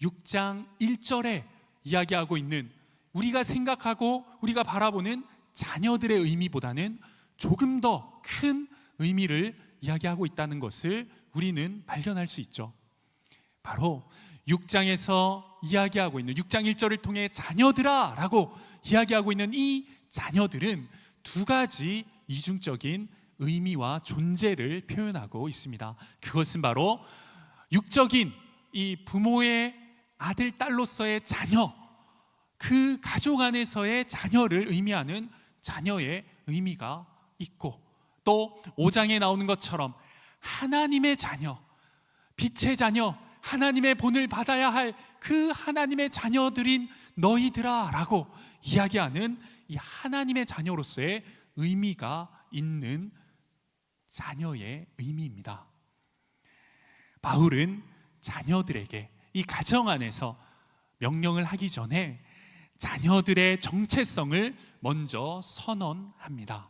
6장 1절에 이야기하고 있는 우리가 생각하고 우리가 바라보는 자녀들의 의미보다는 조금 더 큰 의미를 이야기하고 있다는 것을 우리는 발견할 수 있죠. 바로 6장에서 이야기하고 있는 6장 1절을 통해 자녀들아 라고 이야기하고 있는 이 자녀들은 두 가지 이중적인 의미와 존재를 표현하고 있습니다. 그것은 바로 육적인 이 부모의 아들, 딸로서의 자녀, 그 가족 안에서의 자녀를 의미하는 자녀의 의미가 있고, 또 5장에 나오는 것처럼 하나님의 자녀, 빛의 자녀, 하나님의 본을 받아야 할 그 하나님의 자녀들인 너희들아 라고 이야기하는 이 하나님의 자녀로서의 의미가 있는 자녀의 의미입니다. 바울은 자녀들에게 이 가정 안에서 명령을 하기 전에 자녀들의 정체성을 먼저 선언합니다.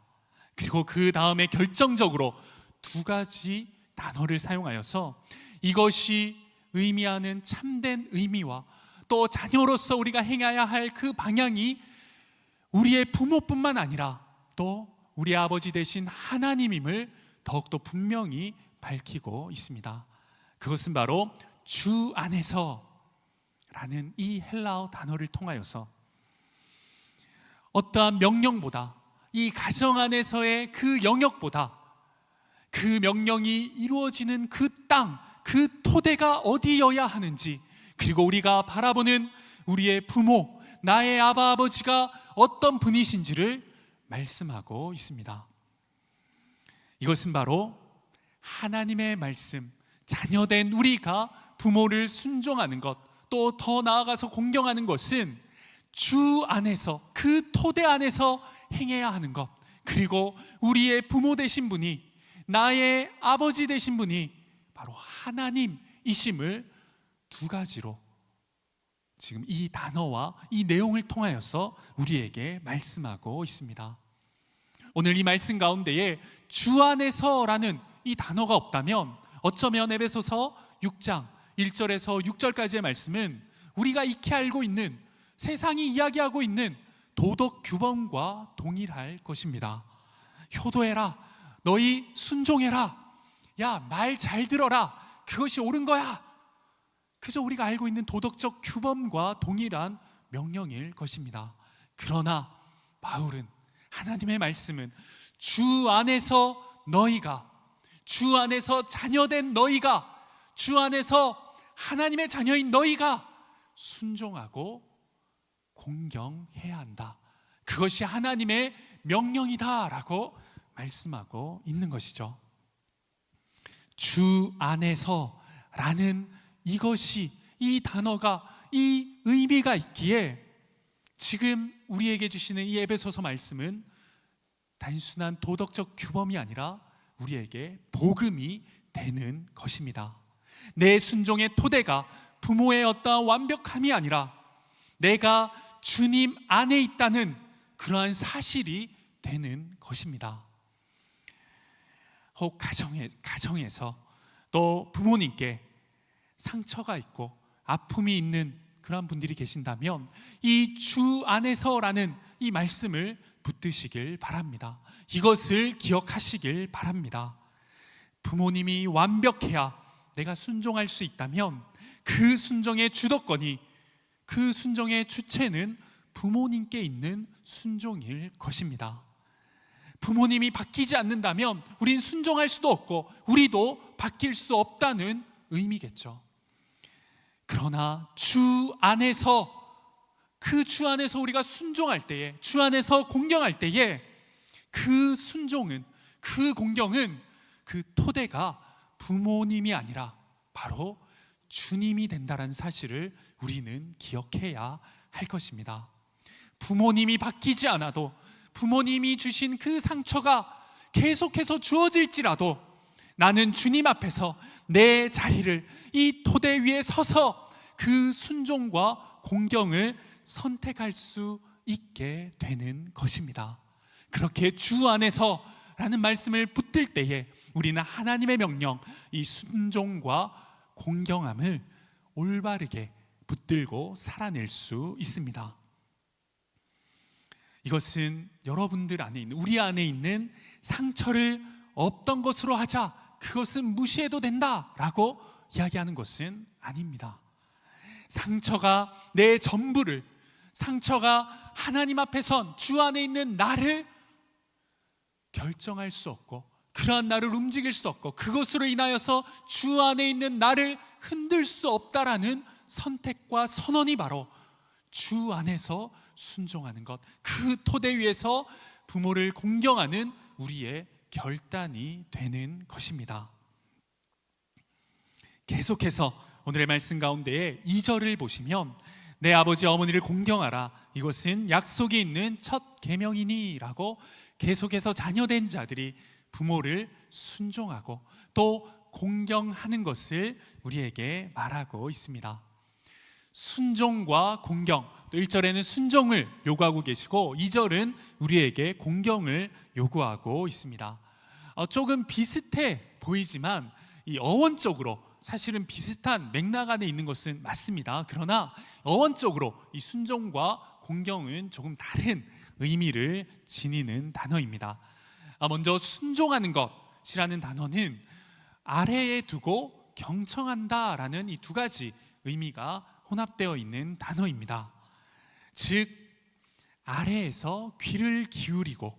그리고 그 다음에 결정적으로 두 가지 단어를 사용하여서 이것이 의미하는 참된 의미와 또 자녀로서 우리가 행해야 할 그 방향이 우리의 부모뿐만 아니라 또 우리 아버지 되신 하나님임을 더욱더 분명히 밝히고 있습니다. 그것은 바로 주 안에서 라는 이 헬라어 단어를 통하여서 어떠한 명령보다 이 가정 안에서의 그 영역보다 그 명령이 이루어지는 그 땅, 그 토대가 어디여야 하는지, 그리고 우리가 바라보는 우리의 부모, 나의 아바 아버지가 어떤 분이신지를 말씀하고 있습니다. 이것은 바로 하나님의 말씀, 자녀된 우리가 부모를 순종하는 것, 또 더 나아가서 공경하는 것은 주 안에서, 그 토대 안에서 행해야 하는 것, 그리고 우리의 부모 되신 분이, 나의 아버지 되신 분이 바로 하나님이심을 두 가지로 지금 이 단어와 이 내용을 통하여서 우리에게 말씀하고 있습니다. 오늘 이 말씀 가운데에 주 안에서라는 이 단어가 없다면 어쩌면 에베소서 6장 1절에서 6절까지의 말씀은 우리가 익히 알고 있는, 세상이 이야기하고 있는 도덕 규범과 동일할 것입니다. 효도해라, 너희 순종해라, 야 말 잘 들어라, 그것이 옳은 거야, 그저 우리가 알고 있는 도덕적 규범과 동일한 명령일 것입니다. 그러나 바울은, 하나님의 말씀은 주 안에서 너희가, 주 안에서 자녀된 너희가, 주 안에서 하나님의 자녀인 너희가 순종하고 공경해야 한다, 그것이 하나님의 명령이다라고 말씀하고 있는 것이죠. 주 안에서라는 이것이, 이 단어가, 이 의미가 있기에 지금 우리에게 주시는 이 에베소서 말씀은 단순한 도덕적 규범이 아니라 우리에게 복음이 되는 것입니다. 내 순종의 토대가 부모의 어떠한 완벽함이 아니라 내가 주님 안에 있다는 그러한 사실이 되는 것입니다. 혹 가정에서 또 부모님께 상처가 있고 아픔이 있는 그런 분들이 계신다면 이 주 안에서라는 이 말씀을 붙드시길 바랍니다. 이것을 기억하시길 바랍니다. 부모님이 완벽해야 내가 순종할 수 있다면 그 순종의 주도권이, 그 순종의 주체는 부모님께 있는 순종일 것입니다. 부모님이 바뀌지 않는다면 우린 순종할 수도 없고 우리도 바뀔 수 없다는 의미겠죠. 그러나 주 안에서, 그 주 안에서 우리가 순종할 때에, 주 안에서 공경할 때에 그 순종은, 그 공경은, 그 토대가 부모님이 아니라 바로 주님이 된다는 사실을 우리는 기억해야 할 것입니다. 부모님이 바뀌지 않아도, 부모님이 주신 그 상처가 계속해서 주어질지라도 나는 주님 앞에서 내 자리를, 이 토대 위에 서서 그 순종과 공경을 선택할 수 있게 되는 것입니다. 그렇게 주 안에서 라는 말씀을 붙들 때에 우리는 하나님의 명령, 이 순종과 공경함을 올바르게 붙들고 살아낼 수 있습니다. 이것은 여러분들 안에 있는, 우리 안에 있는 상처를 없던 것으로 하자, 그것은 무시해도 된다라고 이야기하는 것은 아닙니다. 상처가 내 전부를, 상처가 하나님 앞에 선 주 안에 있는 나를 결정할 수 없고, 그러한 나를 움직일 수 없고, 그것으로 인하여서 주 안에 있는 나를 흔들 수 없다라는 선택과 선언이 바로 주 안에서 순종하는 것, 그 토대 위에서 부모를 공경하는 우리의 결단이 되는 것입니다. 계속해서 오늘의 말씀 가운데에 2절을 보시면 내 아버지 어머니를 공경하라, 이것은 약속이 있는 첫 계명이니 라고 계속해서 자녀된 자들이 부모를 순종하고 또 공경하는 것을 우리에게 말하고 있습니다. 순종과 공경, 또 1절에는 순종을 요구하고 계시고 2절은 우리에게 공경을 요구하고 있습니다. 조금 비슷해 보이지만 이 어원적으로 사실은 비슷한 맥락 안에 있는 것은 맞습니다. 그러나 어원적으로 이 순종과 공경은 조금 다른 의미를 지니는 단어입니다. 먼저 순종하는 것이라는 단어는 아래에 두고 경청한다라는 이 두 가지 의미가 혼합되어 있는 단어입니다. 즉 아래에서 귀를 기울이고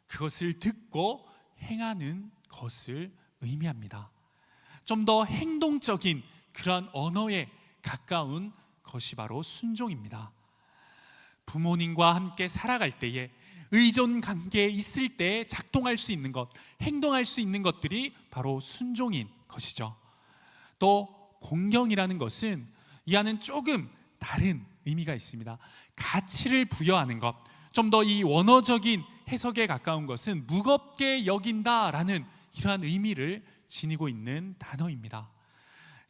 그것을 듣고 행하는 것을 의미합니다. 좀 더 행동적인 그런 언어에 가까운 것이 바로 순종입니다. 부모님과 함께 살아갈 때에 의존 관계에 있을 때 작동할 수 있는 것, 행동할 수 있는 것들이 바로 순종인 것이죠. 또 공경이라는 것은 이 안은 조금 다른 의미가 있습니다. 가치를 부여하는 것, 좀 더 이 원어적인 해석에 가까운 것은 무겁게 여긴다라는 이러한 의미를 지니고 있는 단어입니다.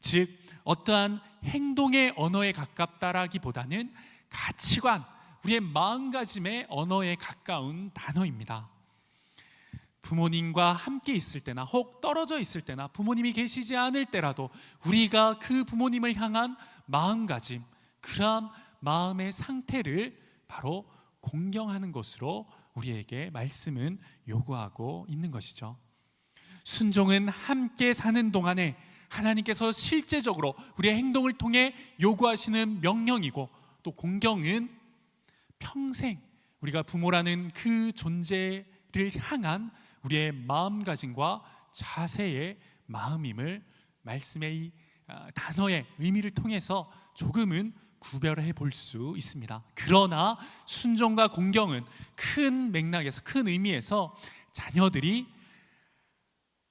즉 어떠한 행동의 언어에 가깝다라기보다는 가치관, 우리의 마음가짐의 언어에 가까운 단어입니다. 부모님과 함께 있을 때나 혹 떨어져 있을 때나 부모님이 계시지 않을 때라도 우리가 그 부모님을 향한 마음가짐, 그러한 마음의 상태를 바로 공경하는 것으로 우리에게 말씀은 요구하고 있는 것이죠. 순종은 함께 사는 동안에 하나님께서 실제적으로 우리의 행동을 통해 요구하시는 명령이고, 또 공경은 평생 우리가 부모라는 그 존재를 향한 우리의 마음가짐과 자세의 마음임을 말씀의 이 단어의 의미를 통해서 조금은 구별해 볼 수 있습니다. 그러나 순종과 공경은 큰 맥락에서, 큰 의미에서 자녀들이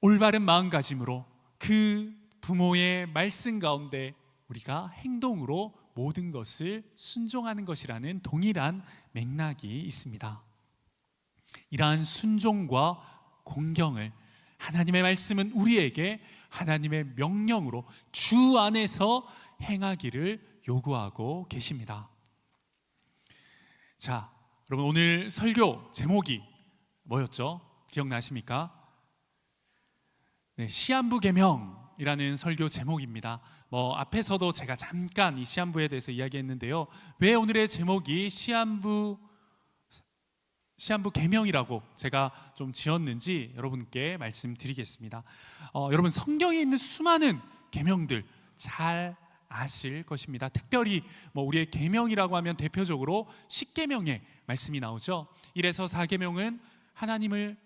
올바른 마음가짐으로 그 부모의 말씀 가운데 우리가 행동으로 모든 것을 순종하는 것이라는 동일한 맥락이 있습니다. 이러한 순종과 공경을 하나님의 말씀은 우리에게 하나님의 명령으로 주 안에서 행하기를 요구하고 계십니다. 자, 여러분 오늘 설교 제목이 뭐였죠? 기억나십니까? 네, 시한부 계명이라는 설교 제목입니다. 앞에서도 제가 잠깐 이 시한부에 대해서 이야기했는데요. 왜 오늘의 제목이 시한부 계명이라고 제가 좀 지었는지 여러분께 말씀드리겠습니다. 여러분 성경에 있는 수많은 계명들 잘 아실 것입니다. 특별히 우리의 계명이라고 하면 대표적으로 10계명의 말씀이 나오죠. 1에서 4계명은 하나님을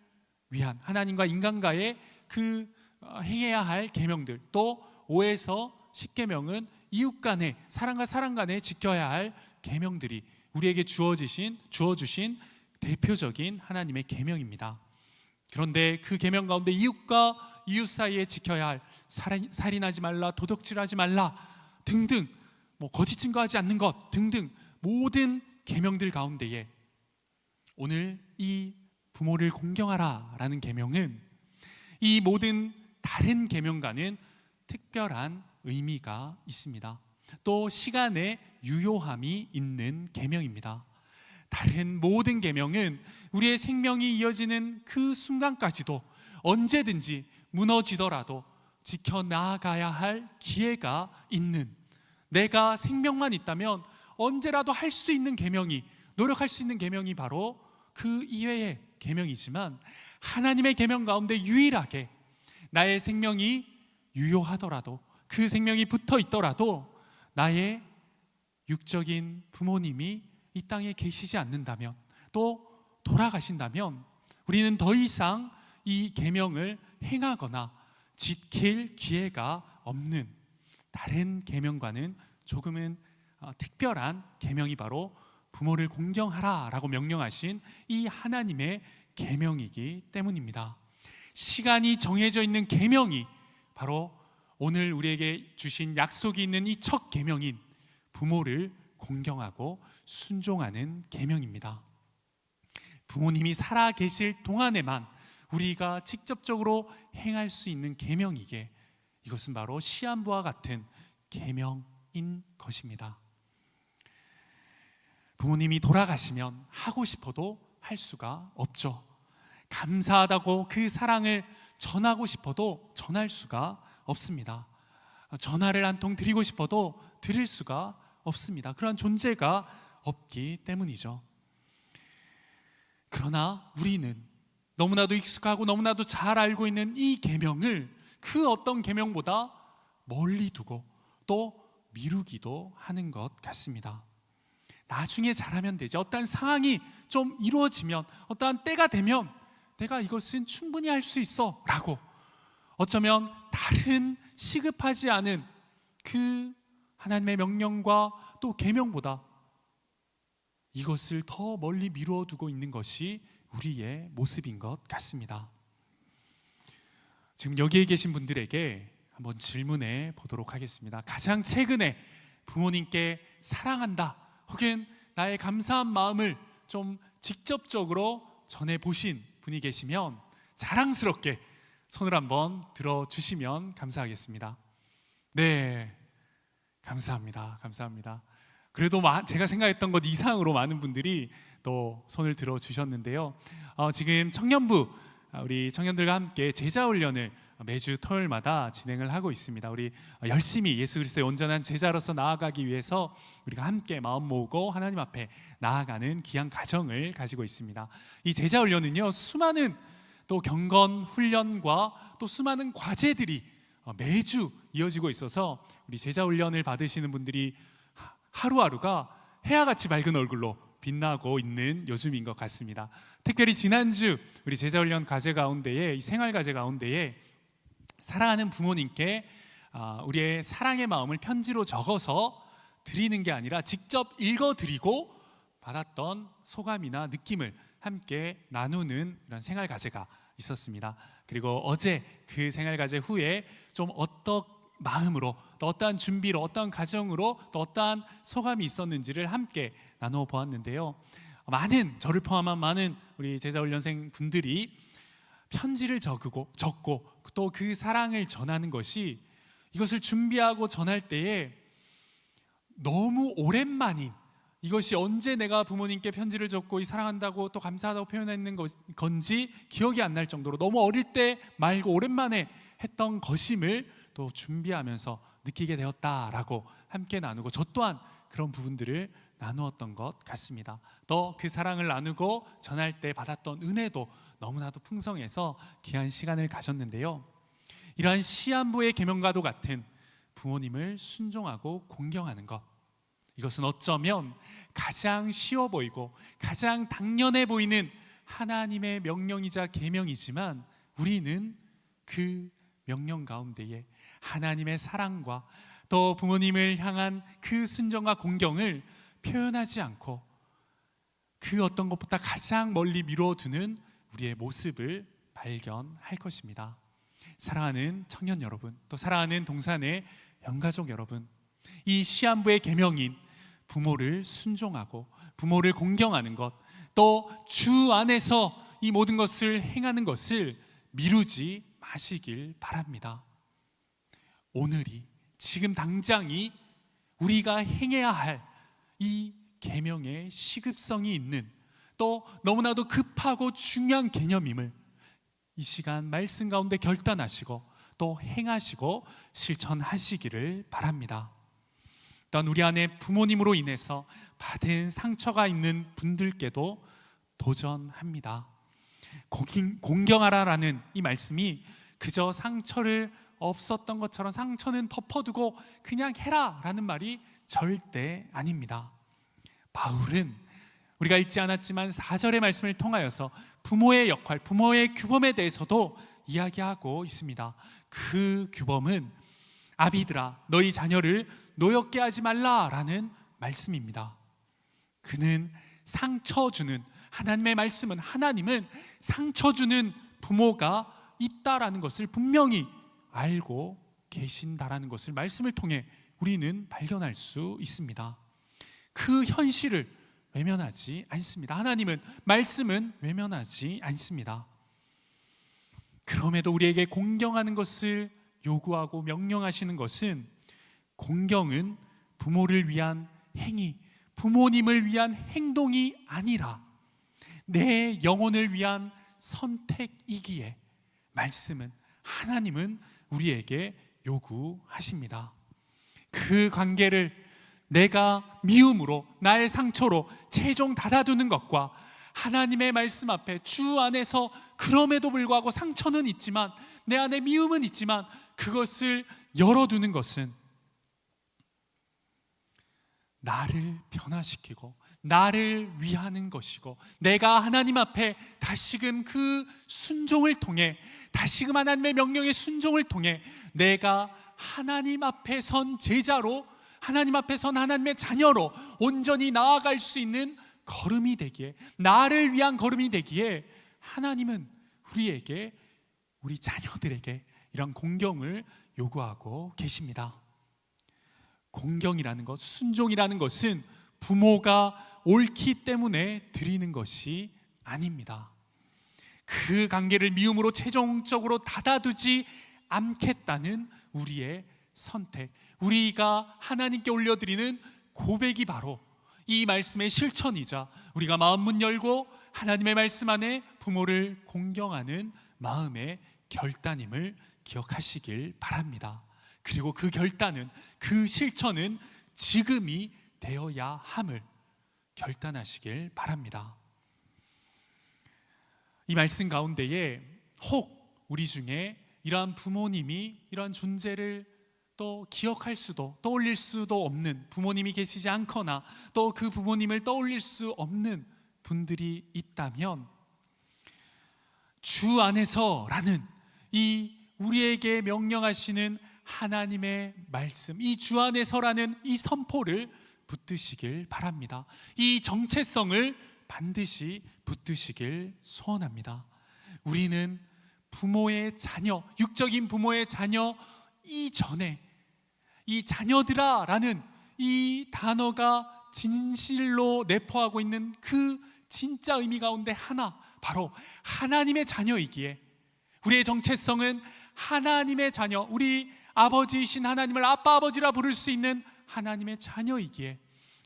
위한, 하나님과 인간과의 그 행해야 할 계명들, 또 5에서 10계명은 이웃 간의, 사람과 사람 간에 지켜야 할 계명들이 우리에게 주어주신 대표적인 하나님의 계명입니다. 그런데 그 계명 가운데 이웃과 이웃 사이에 지켜야 할 살인하지 말라, 도둑질하지 말라 등등, 거짓 증거하지 않는 것 등등 모든 계명들 가운데에 오늘 이 부모를 공경하라라는 계명은 이 모든 다른 계명과는 특별한 의미가 있습니다. 또 시간의 유효함이 있는 계명입니다. 다른 모든 계명은 우리의 생명이 이어지는 그 순간까지도 언제든지 무너지더라도 지켜나가야 할 기회가 있는, 내가 생명만 있다면 언제라도 할 수 있는 계명이, 노력할 수 있는 계명이 바로 그 이외의 계명이지만, 하나님의 계명 가운데 유일하게 나의 생명이 유효하더라도, 그 생명이 붙어 있더라도 나의 육적인 부모님이 이 땅에 계시지 않는다면, 또 돌아가신다면 우리는 더 이상 이 계명을 행하거나 지킬 기회가 없는 다른 계명과는 조금은 특별한 계명이 바로 부모를 공경하라라고 명령하신 이 하나님의 계명이기 때문입니다. 시간이 정해져 있는 계명이 바로 오늘 우리에게 주신 약속이 있는 이 첫 계명인 부모를 공경하고 순종하는 계명입니다. 부모님이 살아 계실 동안에만 우리가 직접적으로 행할 수 있는 계명이기에 이것은 바로 시한부와 같은 계명인 것입니다. 부모님이 돌아가시면 하고 싶어도 할 수가 없죠. 감사하다고 그 사랑을 전하고 싶어도 전할 수가 없습니다. 전화를 한 통 드리고 싶어도 드릴 수가 없습니다. 그런 존재가 없기 때문이죠. 그러나 우리는 너무나도 익숙하고 너무나도 잘 알고 있는 이 계명을 그 어떤 계명보다 멀리 두고 또 미루기도 하는 것 같습니다. 나중에 잘하면 되지. 어떠한 상황이 좀 이루어지면, 어떠한 때가 되면 내가 이것은 충분히 할 수 있어 라고, 어쩌면 다른 시급하지 않은 그 하나님의 명령과 또 계명보다 이것을 더 멀리 미루어 두고 있는 것이 우리의 모습인 것 같습니다. 지금 여기에 계신 분들에게 한번 질문해 보도록 하겠습니다. 가장 최근에 부모님께 사랑한다 혹은 나의 감사한 마음을 좀 직접적으로 전해 보신 분이 계시면 자랑스럽게 손을 한번 들어주시면 감사하겠습니다. 네, 감사합니다. 감사합니다. 그래도 제가 생각했던 것 이상으로 많은 분들이 또 손을 들어주셨는데요. 지금 청년부, 우리 청년들과 함께 제자훈련을 매주 토요일마다 진행을 하고 있습니다. 우리 열심히 예수 그리스도의 온전한 제자로서 나아가기 위해서 우리가 함께 마음 모으고 하나님 앞에 나아가는 귀한 가정을 가지고 있습니다. 이 제자훈련은요, 수많은 또 경건 훈련과 또 수많은 과제들이 매주 이어지고 있어서 우리 제자훈련을 받으시는 분들이 하루하루가 해와같이 밝은 얼굴로 빛나고 있는 요즘인 것 같습니다. 특별히 지난주 우리 제자훈련 과제 가운데에, 이 생활 과제 가운데에 사랑하는 부모님께 우리의 사랑의 마음을 편지로 적어서 드리는 게 아니라 직접 읽어드리고 받았던 소감이나 느낌을 함께 나누는 이런 생활 과제가 있었습니다. 그리고 어제 그 생활 과제 후에 좀 어떤 마음으로, 또 어떠한 준비로, 어떠한 가정으로, 또 어떠한 소감이 있었는지를 함께 나누어 보았는데요. 저를 포함한 많은 우리 제자훈련생 분들이 편지를 적고 또 그 사랑을 전하는 것이, 이것을 준비하고 전할 때에 너무 오랜만인, 이것이 언제 내가 부모님께 편지를 적고 이 사랑한다고 또 감사하다고 표현했는 건지 기억이 안 날 정도로 너무 어릴 때 말고 오랜만에 했던 것임을 또 준비하면서 느끼게 되었다라고 함께 나누고, 저 또한 그런 부분들을 나누었던 것 같습니다. 또 그 사랑을 나누고 전할 때 받았던 은혜도 너무나도 풍성해서 귀한 시간을 가졌는데요. 이러한 시한부의 계명과도 같은 부모님을 순종하고 공경하는 것, 이것은 어쩌면 가장 쉬워 보이고 가장 당연해 보이는 하나님의 명령이자 계명이지만, 우리는 그 명령 가운데에 하나님의 사랑과 또 부모님을 향한 그 순종과 공경을 표현하지 않고 그 어떤 것보다 가장 멀리 미뤄두는 우리의 모습을 발견할 것입니다. 사랑하는 청년 여러분, 또 사랑하는 동산의 영가족 여러분, 이 시한부의 계명인 부모를 순종하고 부모를 공경하는 것, 또 주 안에서 이 모든 것을 행하는 것을 미루지 마시길 바랍니다. 오늘이, 지금 당장이 우리가 행해야 할 이 계명의 시급성이 있는, 또 너무나도 급하고 중요한 개념임을 이 시간 말씀 가운데 결단하시고 또 행하시고 실천하시기를 바랍니다. 또한 우리 안에 부모님으로 인해서 받은 상처가 있는 분들께도 도전합니다. 공경하라라는 이 말씀이 그저 상처를 없었던 것처럼 상처는 덮어두고 그냥 해라라는 말이 절대 아닙니다. 바울은 우리가 읽지 않았지만 4절의 말씀을 통하여서 부모의 역할, 부모의 규범에 대해서도 이야기하고 있습니다. 그 규범은 아비들아, 너희 자녀를 노엽게 하지 말라라는 말씀입니다. 그는 상처 주는, 하나님의 말씀은, 하나님은 상처 주는 부모가 있다라는 것을 분명히 알고 계신다라는 것을 말씀을 통해 우리는 발견할 수 있습니다. 그 현실을 외면하지 않습니다. 하나님은, 말씀은 외면하지 않습니다. 그럼에도 우리에게 공경하는 것을 요구하고 명령하시는 것은, 공경은 부모를 위한 행위, 부모님을 위한 행동이 아니라 내 영혼을 위한 선택이기에 말씀은, 하나님은 우리에게 요구하십니다. 그 관계를 내가 미움으로, 나의 상처로 최종 닫아두는 것과 하나님의 말씀 앞에 주 안에서 그럼에도 불구하고 상처는 있지만, 내 안에 미움은 있지만 그것을 열어두는 것은 나를 변화시키고 나를 위하는 것이고, 내가 하나님 앞에 다시금 그 순종을 통해, 다시금 하나님의 명령의 순종을 통해 내가 하나님 앞에 선 제자로, 하나님 앞에 선 하나님의 자녀로 온전히 나아갈 수 있는 걸음이 되기에, 나를 위한 걸음이 되기에 하나님은 우리에게, 우리 자녀들에게 이런 공경을 요구하고 계십니다. 공경이라는 것, 순종이라는 것은 부모가 옳기 때문에 드리는 것이 아닙니다. 그 관계를 미움으로 최종적으로 닫아두지 않겠다는 우리의 선택, 우리가 하나님께 올려드리는 고백이 바로 이 말씀의 실천이자, 우리가 마음문 열고 하나님의 말씀 안에 부모를 공경하는 마음의 결단임을 기억하시길 바랍니다. 그리고 그 결단은, 그 실천은 지금이 되어야 함을 결단하시길 바랍니다. 이 말씀 가운데에 혹 우리 중에 이러한 부모님이, 이러한 존재를 또 기억할 수도 떠올릴 수도 없는 부모님이 계시지 않거나 또 그 부모님을 떠올릴 수 없는 분들이 있다면, 주 안에서라는 이 우리에게 명령하시는 하나님의 말씀, 이 주 안에서라는 이 선포를 붙드시길 바랍니다. 이 정체성을 반드시 붙드시길 소원합니다. 우리는 부모의 자녀, 육적인 부모의 자녀 이전에 이 자녀들아 라는 이 단어가 진실로 내포하고 있는 그 진짜 의미 가운데 하나, 바로 하나님의 자녀이기에, 우리의 정체성은 하나님의 자녀, 우리 아버지이신 하나님을 아빠 아버지라 부를 수 있는 하나님의 자녀이기에,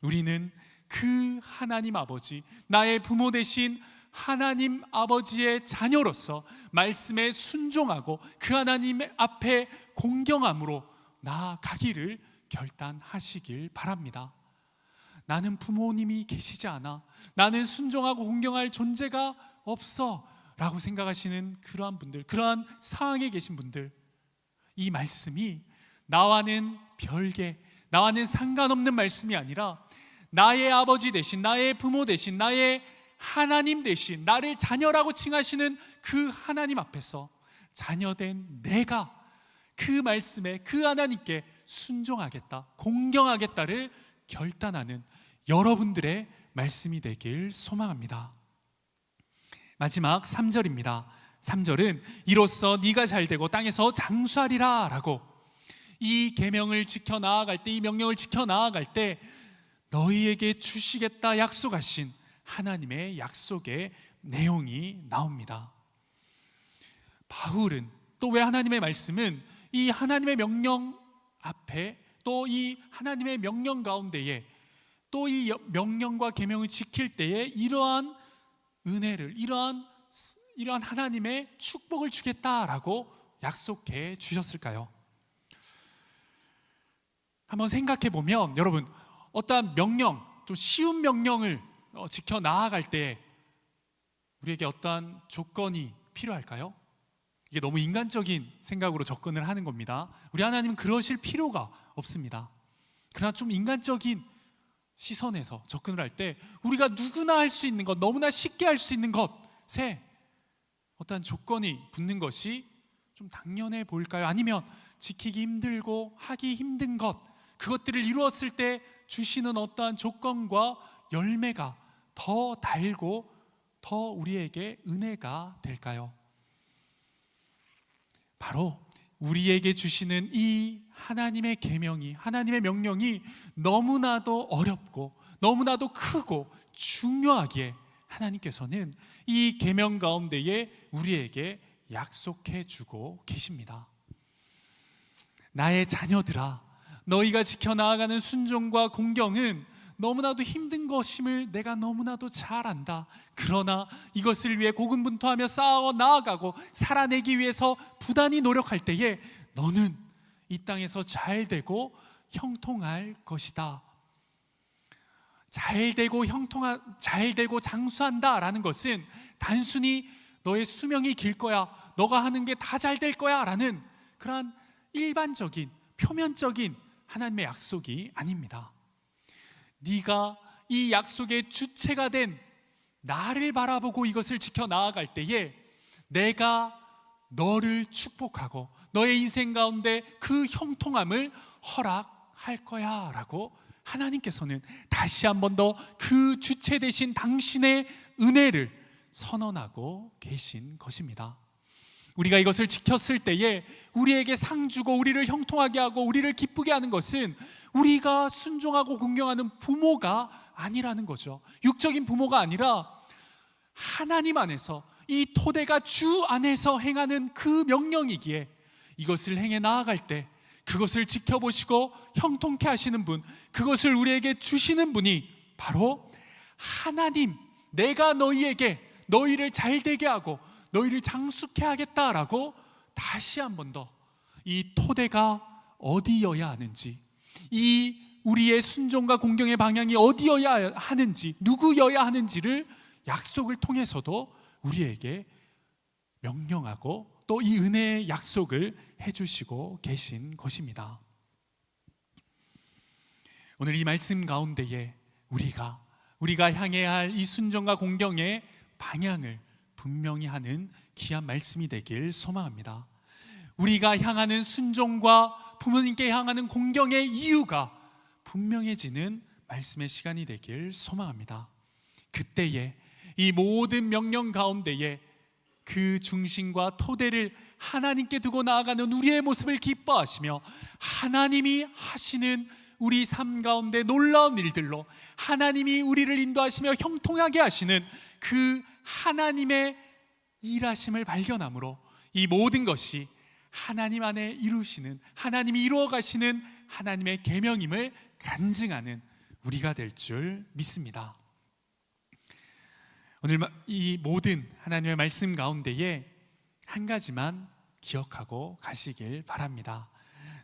우리는 그 하나님 아버지, 나의 부모 되신 하나님 아버지의 자녀로서 말씀에 순종하고 그 하나님 앞에 공경함으로 나아가기를 결단하시길 바랍니다. 나는 부모님이 계시지 않아, 나는 순종하고 공경할 존재가 없어 라고 생각하시는 그러한 분들, 그러한 상황에 계신 분들, 이 말씀이 나와는 별개, 나와는 상관없는 말씀이 아니라 나의 아버지 대신, 나의 부모 대신, 나의 하나님 대신 나를 자녀라고 칭하시는 그 하나님 앞에서 자녀된 내가 그 말씀에, 그 하나님께 순종하겠다, 공경하겠다를 결단하는 여러분들의 말씀이 되길 소망합니다. 마지막 3절입니다. 3절은 이로써 네가 잘되고 땅에서 장수하리라 라고, 이 계명을 지켜 나아갈 때, 이 명령을 지켜 나아갈 때 너희에게 주시겠다 약속하신 하나님의 약속의 내용이 나옵니다. 바울은 또 왜 하나님의 말씀은 이 하나님의 명령 앞에, 또 이 하나님의 명령 가운데에, 또 이 명령과 계명을 지킬 때에 이러한 은혜를, 이러한 하나님의 축복을 주겠다라고 약속해 주셨을까요? 한번 생각해 보면 여러분, 어떠한 명령, 또 쉬운 명령을 지켜 나아갈 때 우리에게 어떠한 조건이 필요할까요? 이게 너무 인간적인 생각으로 접근을 하는 겁니다. 우리 하나님은 그러실 필요가 없습니다. 그러나 좀 인간적인 시선에서 접근을 할 때 우리가 누구나 할 수 있는 것, 너무나 쉽게 할 수 있는 것에 어떠한 조건이 붙는 것이 좀 당연해 보일까요? 아니면 지키기 힘들고 하기 힘든 것, 그것들을 이루었을 때 주시는 어떠한 조건과 열매가 더 달고 더 우리에게 은혜가 될까요? 바로 우리에게 주시는 이 하나님의 계명이, 하나님의 명령이 너무나도 어렵고 너무나도 크고 중요하기에 하나님께서는 이 계명 가운데에 우리에게 약속해 주고 계십니다. 나의 자녀들아, 너희가 지켜나가는 순종과 공경은 너무나도 힘든 것임을 내가 너무나도 잘 안다. 그러나 이것을 위해 고군분투하며 싸워 나아가고 살아내기 위해서 부단히 노력할 때에 너는 이 땅에서 잘 되고 형통할 것이다. 잘 되고 장수한다라는 것은 단순히 너의 수명이 길 거야, 너가 하는 게 다 잘 될 거야 라는 그러한 일반적인 표면적인 하나님의 약속이 아닙니다. 네가 이 약속의 주체가 된 나를 바라보고 이것을 지켜 나아갈 때에 내가 너를 축복하고 너의 인생 가운데 그 형통함을 허락할 거야 라고 하나님께서는 다시 한 번 더 그 주체 되신 당신의 은혜를 선언하고 계신 것입니다. 우리가 이것을 지켰을 때에 우리에게 상 주고 우리를 형통하게 하고 우리를 기쁘게 하는 것은 우리가 순종하고 공경하는 부모가 아니라는 거죠. 육적인 부모가 아니라 하나님 안에서, 이 토대가 주 안에서 행하는 그 명령이기에 이것을 행해 나아갈 때 그것을 지켜보시고 형통케 하시는 분, 그것을 우리에게 주시는 분이 바로 하나님, 내가 너희를 잘되게 하고 너희를 장수케 하겠다라고 다시 한 번 더 이 토대가 어디여야 하는지, 이 우리의 순종과 공경의 방향이 어디여야 하는지, 누구여야 하는지를 약속을 통해서도 우리에게 명령하고 또 이 은혜의 약속을 해주시고 계신 것입니다. 오늘 이 말씀 가운데에 우리가 향해야 할 이 순종과 공경의 방향을 분명히 하는 귀한 말씀이 되길 소망합니다. 우리가 향하는 순종과 부모님께 향하는 공경의 이유가 분명해지는 말씀의 시간이 되길 소망합니다. 그때에 이 모든 명령 가운데에 그 중심과 토대를 하나님께 두고 나아가는 우리의 모습을 기뻐하시며 하나님이 하시는 우리 삶 가운데 놀라운 일들로 하나님이 우리를 인도하시며 형통하게 하시는 그 하나님의 일하심을 발견함으로 이 모든 것이 하나님 안에 이루시는, 하나님이 이루어 가시는 하나님의 계명임을 간증하는 우리가 될 줄 믿습니다. 오늘 이 모든 하나님의 말씀 가운데에 한 가지만 기억하고 가시길 바랍니다.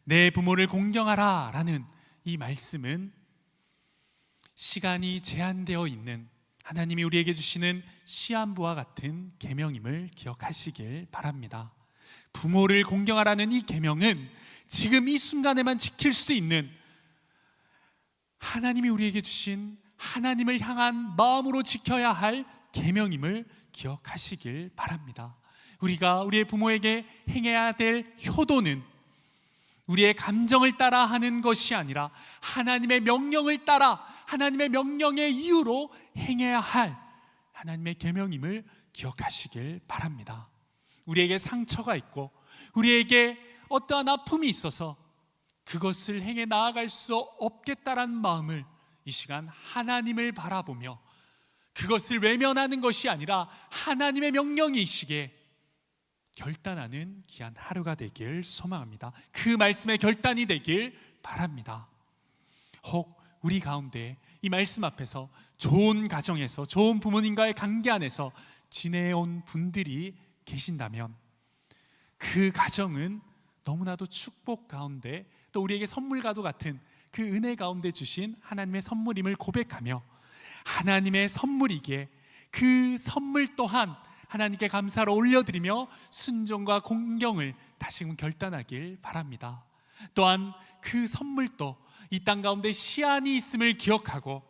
내 부모를 공경하라 라는 이 말씀은 시간이 제한되어 있는 하나님이 우리에게 주시는 시한부와 같은 계명임을 기억하시길 바랍니다. 부모를 공경하라는 이 계명은 지금 이 순간에만 지킬 수 있는 하나님이 우리에게 주신 하나님을 향한 마음으로 지켜야 할 계명임을 기억하시길 바랍니다. 우리가 우리의 부모에게 행해야 될 효도는 우리의 감정을 따라 하는 것이 아니라 하나님의 명령을 따라 하나님의 명령의 이유로 행해야 할 하나님의 계명임을 기억하시길 바랍니다. 우리에게 상처가 있고 우리에게 어떠한 아픔이 있어서 그것을 행해 나아갈 수 없겠다라는 마음을 이 시간 하나님을 바라보며 그것을 외면하는 것이 아니라 하나님의 명령이시기에 결단하는 귀한 하루가 되길 소망합니다. 그 말씀의 결단이 되길 바랍니다. 혹 우리 가운데 이 말씀 앞에서 좋은 가정에서 좋은 부모님과의 관계 안에서 지내온 분들이 계신다면 그 가정은 너무나도 축복 가운데 또 우리에게 선물과도 같은 그 은혜 가운데 주신 하나님의 선물임을 고백하며 하나님의 선물이기에 그 선물 또한 하나님께 감사로 올려드리며 순종과 공경을 다시금 결단하길 바랍니다. 또한 그 선물도 이 땅 가운데 시한이 있음을 기억하고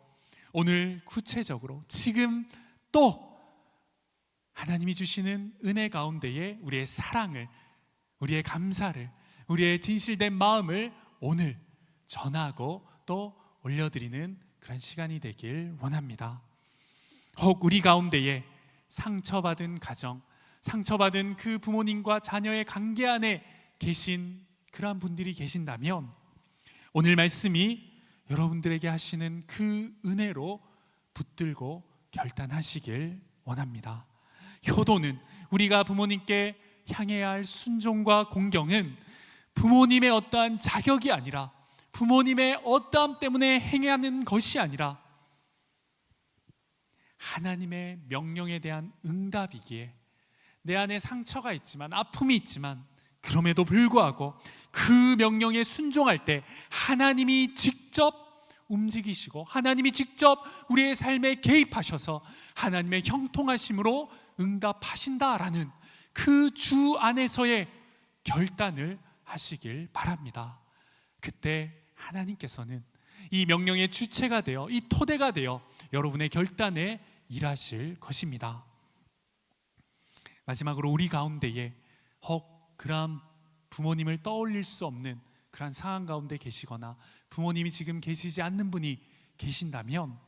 오늘 구체적으로 지금 또 하나님이 주시는 은혜 가운데에 우리의 사랑을, 우리의 감사를, 우리의 진실된 마음을 오늘 전하고 또 올려드리는 그런 시간이 되길 원합니다. 혹 우리 가운데에 상처받은 가정, 상처받은 그 부모님과 자녀의 관계 안에 계신 그러한 분들이 계신다면 오늘 말씀이 여러분들에게 하시는 그 은혜로 붙들고 결단하시길 원합니다. 효도는 우리가 부모님께 향해야 할 순종과 공경은 부모님의 어떠한 자격이 아니라 부모님의 어떠함 때문에 행하는 것이 아니라 하나님의 명령에 대한 응답이기에 내 안에 상처가 있지만, 아픔이 있지만, 그럼에도 불구하고 그 명령에 순종할 때 하나님이 직접 움직이시고 하나님이 직접 우리의 삶에 개입하셔서 하나님의 형통하심으로 응답하신다라는 그 주 안에서의 결단을 하시길 바랍니다. 그때 하나님께서는 이 명령의 주체가 되어, 이 토대가 되어 여러분의 결단에 일하실 것입니다. 마지막으로 우리 가운데에 그러한 부모님을 떠올릴 수 없는 그러한 상황 가운데 계시거나 부모님이 지금 계시지 않는 분이 계신다면,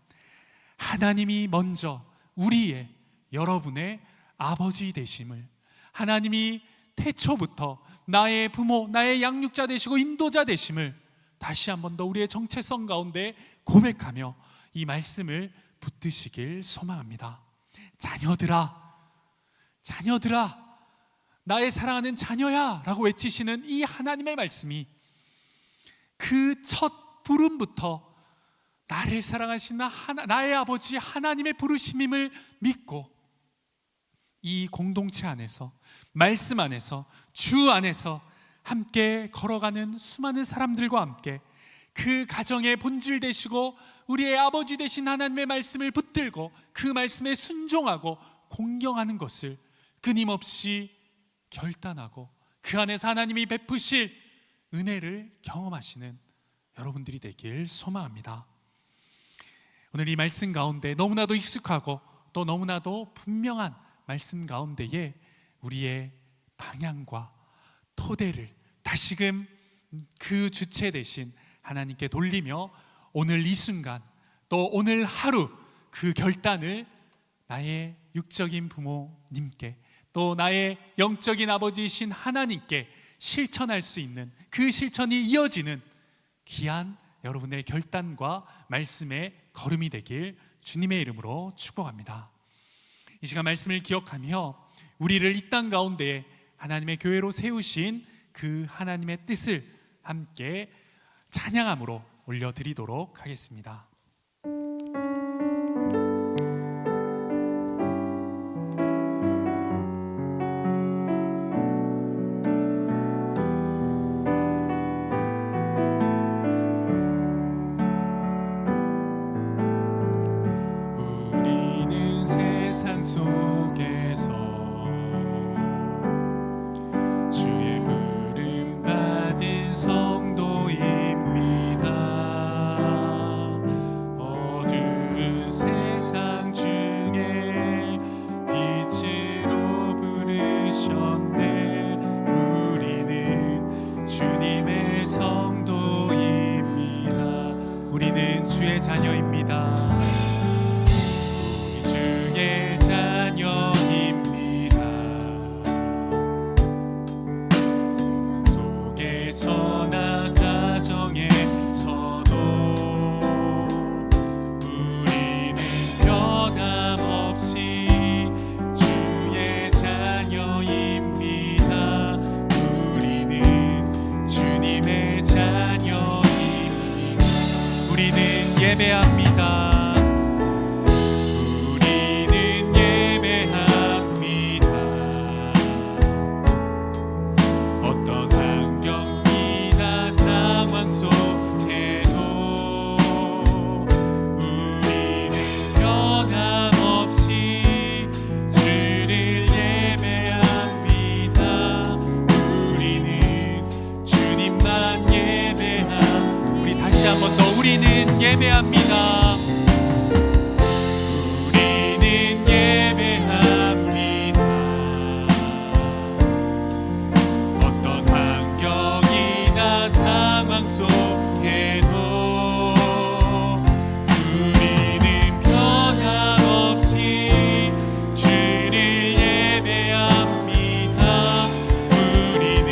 하나님이 먼저 우리의, 여러분의 아버지 되심을, 하나님이 태초부터 나의 부모, 나의 양육자 되시고 인도자 되심을 다시 한 번 더 우리의 정체성 가운데 고백하며 이 말씀을 붙드시길 소망합니다. 자녀들아, 자녀들아, 나의 사랑하는 자녀야 라고 외치시는 이 하나님의 말씀이 그 첫 부름부터 나를 사랑하신 나의 아버지 하나님의 부르심임을 믿고 이 공동체 안에서, 말씀 안에서, 주 안에서 함께 걸어가는 수많은 사람들과 함께 그 가정의 본질 되시고 우리의 아버지 되신 하나님의 말씀을 붙들고 그 말씀에 순종하고 공경하는 것을 끊임없이 결단하고 그 안에서 하나님이 베푸실 은혜를 경험하시는 여러분들이 되길 소망합니다. 오늘 이 말씀 가운데 너무나도 익숙하고 또 너무나도 분명한 말씀 가운데에 우리의 방향과 토대를 다시금 그 주체 되신 하나님께 돌리며 오늘 이 순간 또 오늘 하루 그 결단을 나의 육적인 부모님께 또 나의 영적인 아버지이신 하나님께 실천할 수 있는, 그 실천이 이어지는 귀한 여러분의 결단과 말씀의 걸음이 되길 주님의 이름으로 축복합니다. 이 시간 말씀을 기억하며 우리를 이 땅 가운데 하나님의 교회로 세우신 그 하나님의 뜻을 함께 찬양함으로 올려드리도록 하겠습니다. 우리는 세상 속에서 주의 부름 받은 성도입니다. 어두운 세상 중에 빛으로 부르셨네. 우리는 주님의 성도입니다. 우리는 주의 자녀입니다. 주의 자녀입니다. 속에서나 가정에서도 우리는 변함없이 주의 자녀입니다. 우리는 주님의 자녀입니다. 우리는 예배합니다. 우리는 예배합니다. 우리는 예배합니다. 어떤 환경이나 상황 속에도 우리는 변함없이 주를 예배합니다. 우리는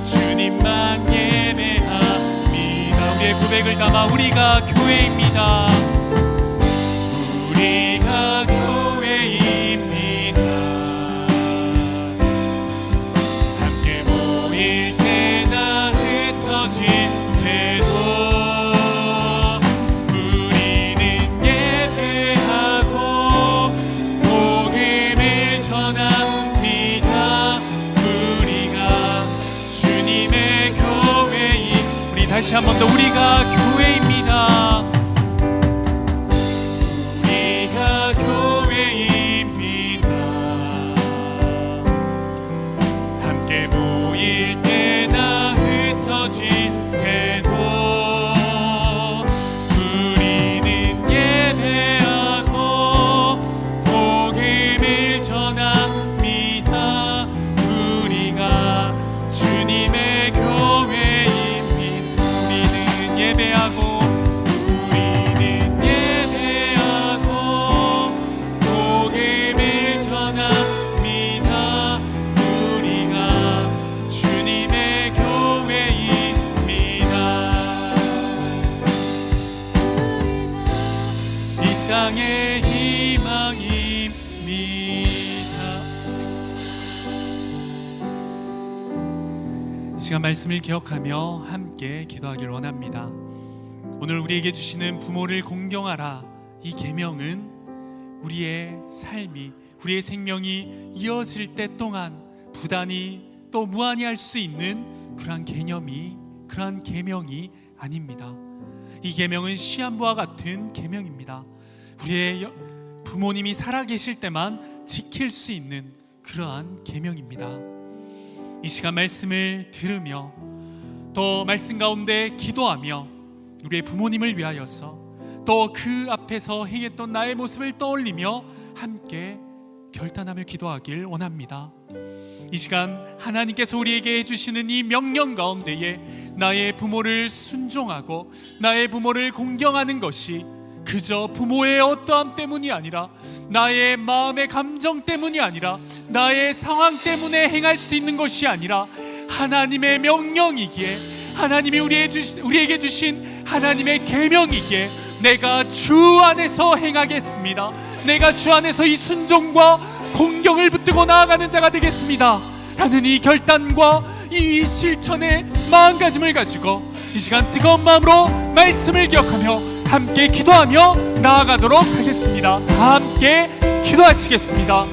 주님만 예배합니다. 우리의 고백을 담아 우리가 교회입니다. 우리가 교회입니다. 함께 모일 때나 흩어질 때도 다시 한 번 더 우리가 교회입니다. 우리가 교회입니다. 함께 모일 때나 흩어질 때도 우리는 예배하고 복음을 전합니다. 우리가 주님의 교회입니다. 우리는 예배하고 복음을 전합니다. 우리가 주님의 교회입니다. 이 땅의 희망입니다. 이 시간 말씀을 기억하며 함께 기도하길 원합니다. 오늘 우리에게 주시는 부모를 공경하라, 이 계명은 우리의 삶이, 우리의 생명이 이어질 때 동안 부단히 또 무한히 할 수 있는 그러한 개념이, 그러한 계명이 아닙니다. 이 계명은 시한부와 같은 계명입니다. 우리의 부모님이 살아계실 때만 지킬 수 있는 그러한 계명입니다. 이 시간 말씀을 들으며 또 말씀 가운데 기도하며 우리의 부모님을 위하여서 또 그 앞에서 행했던 나의 모습을 떠올리며 함께 결단하며 기도하길 원합니다. 이 시간 하나님께서 우리에게 해주시는 이 명령 가운데에 나의 부모를 순종하고 나의 부모를 공경하는 것이 그저 부모의 어떠함 때문이 아니라, 나의 마음의 감정 때문이 아니라, 나의 상황 때문에 행할 수 있는 것이 아니라 하나님의 명령이기에, 하나님이 우리에게 주신 하나님의 계명이기에 내가 주 안에서 행하겠습니다. 내가 주 안에서 이 순종과 공경을 붙들고 나아가는 자가 되겠습니다 라는 이 결단과 이 실천의 마음가짐을 가지고 이 시간 뜨거운 마음으로 말씀을 기억하며 함께 기도하며 나아가도록 하겠습니다. 함께 기도하시겠습니다.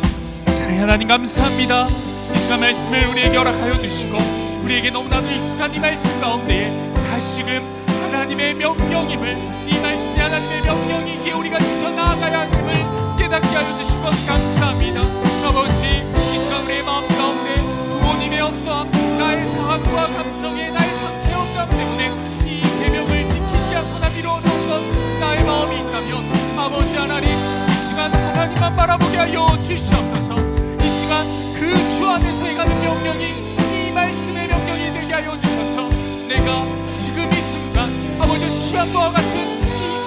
사랑의 하나님 감사합니다. 이 시간 말씀을 우리에게 허락하여 주시고 우리에게 너무나도 익숙한 이 말씀 가운데에 다시금 하나님의 명령임을, 이 말씀이 하나님의 명령이기에 우리가 지켜 나아가야 함을 깨닫게 하여 주신 것 감사합니다. 아버지, 이 시간 우리의 마음 가운데 부모님의 어떠함, 나의 상황과 감정에, 나의 상태의 어떠함 때문에 이 계명을 지키지 않거나 미뤄놓은 나의 마음이 있다면 아버지 하나님, 이 시간 하나님만 바라보게 하여 주시옵소서. 이 시간 그 주 안에서 행하는 명령이 이 말씀의 명령이 되게 하여 주셔서 내가 지금 이 순간 아버지 시한부와 같은 이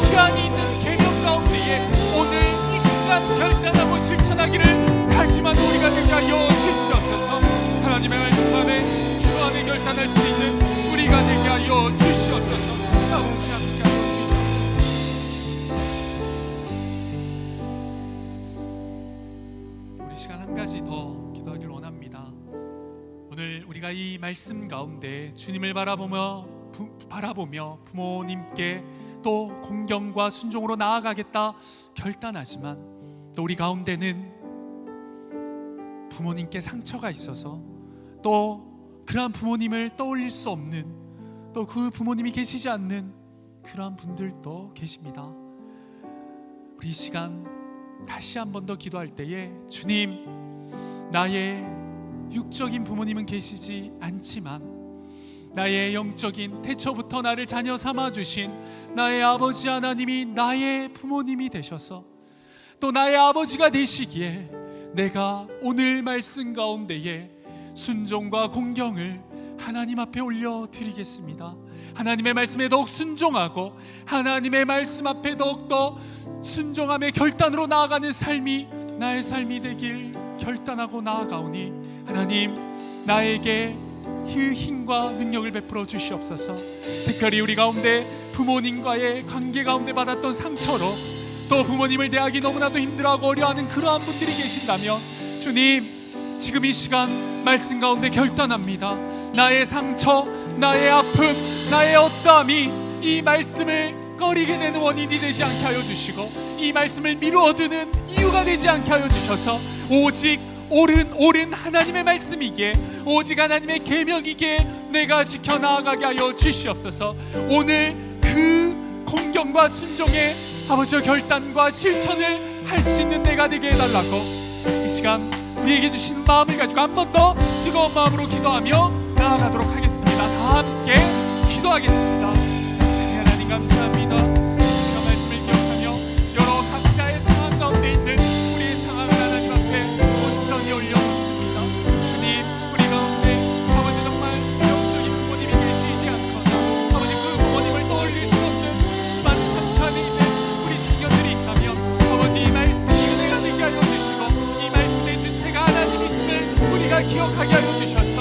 시한이 있는 계명 가운데에 오늘 이 순간 결단하고 실천하기를 다시만 우리가 되게 하여 주시옵소서. 하나님의 말씀 안에 주 안에 결단할 수 있는 우리가 되게 하여 주시옵소서. 아버지 함께 하여 주시옵소서. 우리 시간 한 가지 더 기도하길 원합니다. 오늘 우리가 이 말씀 가운데 주님을 바라보며 부모님께 또 공경과 순종으로 나아가겠다 결단하지만 또 우리 가운데는 부모님께 상처가 있어서 또 그러한 부모님을 떠올릴 수 없는, 또 그 부모님이 계시지 않는 그러한 분들도 계십니다. 우리 이 시간 다시 한 번 더 기도할 때에 주님, 나의 육적인 부모님은 계시지 않지만 나의 영적인 태초부터 나를 자녀 삼아주신 나의 아버지 하나님이 나의 부모님이 되셔서 또 나의 아버지가 되시기에 내가 오늘 말씀 가운데에 순종과 공경을 하나님 앞에 올려드리겠습니다. 하나님의 말씀에 더욱 순종하고 하나님의 말씀 앞에 더욱더 순종함의 결단으로 나아가는 삶이 나의 삶이 되길 결단하고 나아가오니 하나님, 나에게 그 힘과 능력을 베풀어 주시옵소서. 특별히 우리 가운데 부모님과의 관계 가운데 받았던 상처로 또 부모님을 대하기 너무나도 힘들어하고 어려워하는 그러한 분들이 계신다면 주님, 지금 이 시간 말씀 가운데 결단합니다. 나의 상처, 나의 아픔, 나의 어떠함이 이 말씀을 꺼리게 되는 원인이 되지 않게 하여 주시고 이 말씀을 미루어두는 이유가 되지 않게 하여 주셔서 오직 옳은 하나님의 말씀이기에, 오직 하나님의 계명이기에 내가 지켜나가게 하여 주시옵소서. 오늘 그 공경과 순종의 아버지의 결단과 실천을 할 수 있는 내가 되게 해달라고 이 시간 우리에게 주신 마음을 가지고 한 번 더 뜨거운 마음으로 기도하며 나아가도록 하겠습니다. 다 함께 기도하겠습니다. 하나님 감사합니다. 제가 말씀을 기억하며 여러 각자의 상황 가운데 있는 우리의 상황을 하나님 앞에 온전히 올려놓습니다. 주님, 우리 가운데 아버지 정말 영적인 부모님이 계시지 않거나 아버지 그 부모님을 떠올릴 수 없는 수많은 상처 안에 있는 우리 청년들이 있다면 아버지 이 말씀이 은혜가 되게 하여 주시고 이 말씀의 주체가 하나님이심을 우리가 기억하게 하여 주셔서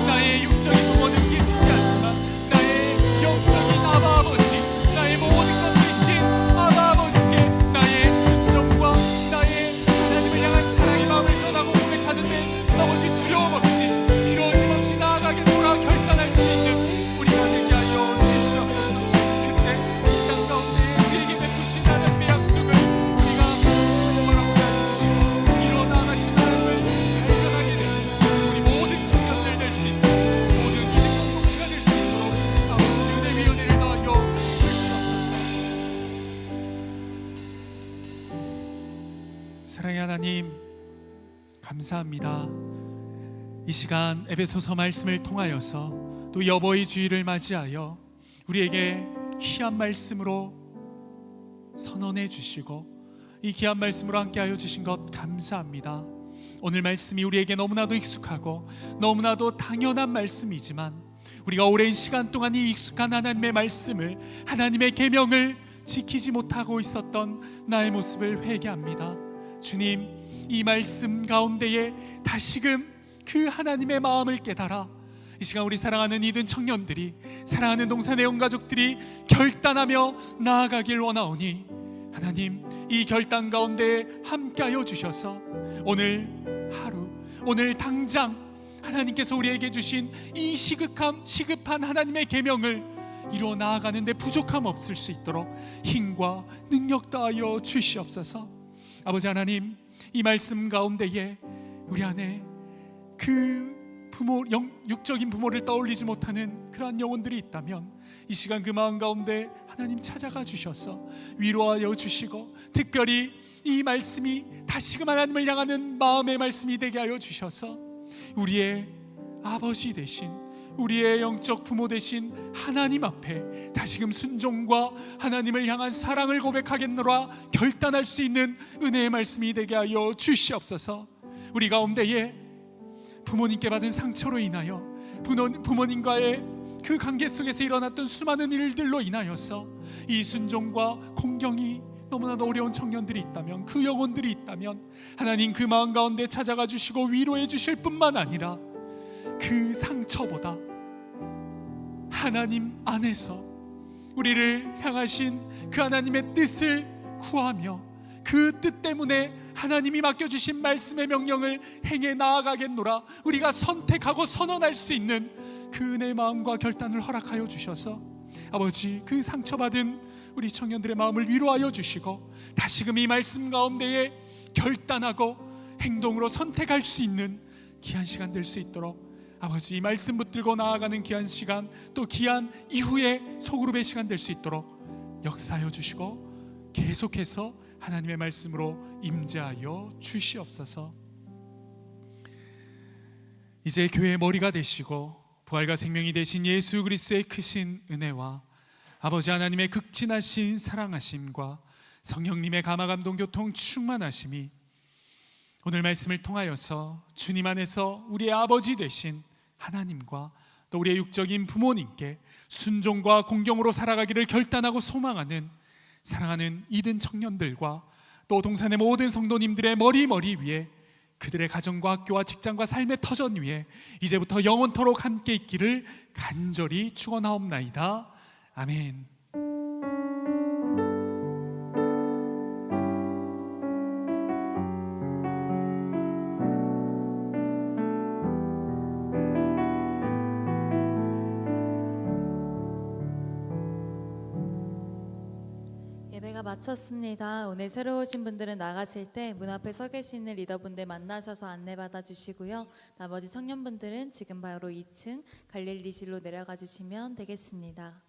나의 육적인 부모는 계시지 않지만 나의 영적인 아바 아버지, 나의 모든 것 되신 아바 아버지께 나의 순종과 나의 하나님을 향한 사랑의 마음을 전하고 고백하는데 아버지 두려움 없이 미뤄짐 없이 나아가겠노라 결단할 수 있는 우리가 되게 하여 주시옵소서. 그때 이 땅 가운데 우리에게 베푸신 하나님의 약속을 우리가 정말하고 나아주시고 일어나가신 하나님을 발견하게 되는 우리 모든 청년들 될 수 있는 모든 믿음 공동체가 될 수 있도록 아버지 은혜 위원회를 더하여 주시옵소서. 사랑의 하나님 감사합니다. 이 시간 에베소서 말씀을 통하여서 또 여보의 주일을 맞이하여 우리에게 귀한 말씀으로 선언해 주시고 이 귀한 말씀으로 함께하여 주신 것 감사합니다. 오늘 말씀이 우리에게 너무나도 익숙하고 너무나도 당연한 말씀이지만 우리가 오랜 시간 동안 이 익숙한 하나님의 말씀을 하나님의 계명을 지키지 못하고 있었던 나의 모습을 회개합니다. 주님, 이 말씀 가운데에 다시금 그 하나님의 마음을 깨달아 이 시간 우리 사랑하는 이든 청년들이 사랑하는 동산의 온 가족들이 결단하며 나아가길 원하오니 하나님 이 결단 가운데 함께하여 주셔서 오늘 하루 오늘 당장 하나님께서 우리에게 주신 이 시급한 하나님의 계명을 이루어 나아가는데 부족함 없을 수 있도록 힘과 능력 다하여 주시옵소서. 아버지 하나님, 이 말씀 가운데에 우리 안에 그 육적인 부모를 떠올리지 못하는 그러한 영혼들이 있다면 이 시간 그 마음 가운데 하나님 찾아가 주셔서 위로하여 주시고 특별히 이 말씀이 다시금 하나님을 향하는 마음의 말씀이 되게 하여 주셔서 우리의 아버지 되신 우리의 영적 부모 되신 하나님 앞에 다시금 순종과 하나님을 향한 사랑을 고백하겠노라 결단할 수 있는 은혜의 말씀이 되게 하여 주시옵소서. 우리 가운데에 부모님께 받은 상처로 인하여 부모님과의 그 관계 속에서 일어났던 수많은 일들로 인하여서 이 순종과 공경이 너무나도 어려운 청년들이 있다면 그 영혼들이 있다면 하나님 그 마음 가운데 찾아가 주시고 위로해 주실 뿐만 아니라 그 상처보다 하나님 안에서 우리를 향하신 그 하나님의 뜻을 구하며 그 뜻 때문에 하나님이 맡겨주신 말씀의 명령을 행해 나아가겠노라 우리가 선택하고 선언할 수 있는 그 은혜의 마음과 결단을 허락하여 주셔서 아버지 그 상처받은 우리 청년들의 마음을 위로하여 주시고 다시금 이 말씀 가운데에 결단하고 행동으로 선택할 수 있는 귀한 시간 될 수 있도록 아버지 이 말씀 붙들고 나아가는 귀한 시간 또 귀한 이후의 소그룹의 시간 될 수 있도록 역사하여 주시고 계속해서 하나님의 말씀으로 임재하여 주시옵소서. 이제 교회의 머리가 되시고 부활과 생명이 되신 예수 그리스도의 크신 은혜와 아버지 하나님의 극진하신 사랑하심과 성령님의 감화감동 교통 충만하심이 오늘 말씀을 통하여서 주님 안에서 우리의 아버지 되신 하나님과 또 우리의 육적인 부모님께 순종과 공경으로 살아가기를 결단하고 소망하는 사랑하는 이든 청년들과 또 동산의 모든 성도님들의 머리 위에 그들의 가정과 학교와 직장과 삶의 터전 위에 이제부터 영원토록 함께 있기를 간절히 축원하옵나이다. 아멘. 예배가 마쳤습니다. 오늘 새로 오신 분들은 나가실 때 문 앞에 서 계시는 리더분들 만나셔서 안내받아 주시고요. 나머지 청년분들은 지금 바로 2층 갈릴리실로 내려가 주시면 되겠습니다.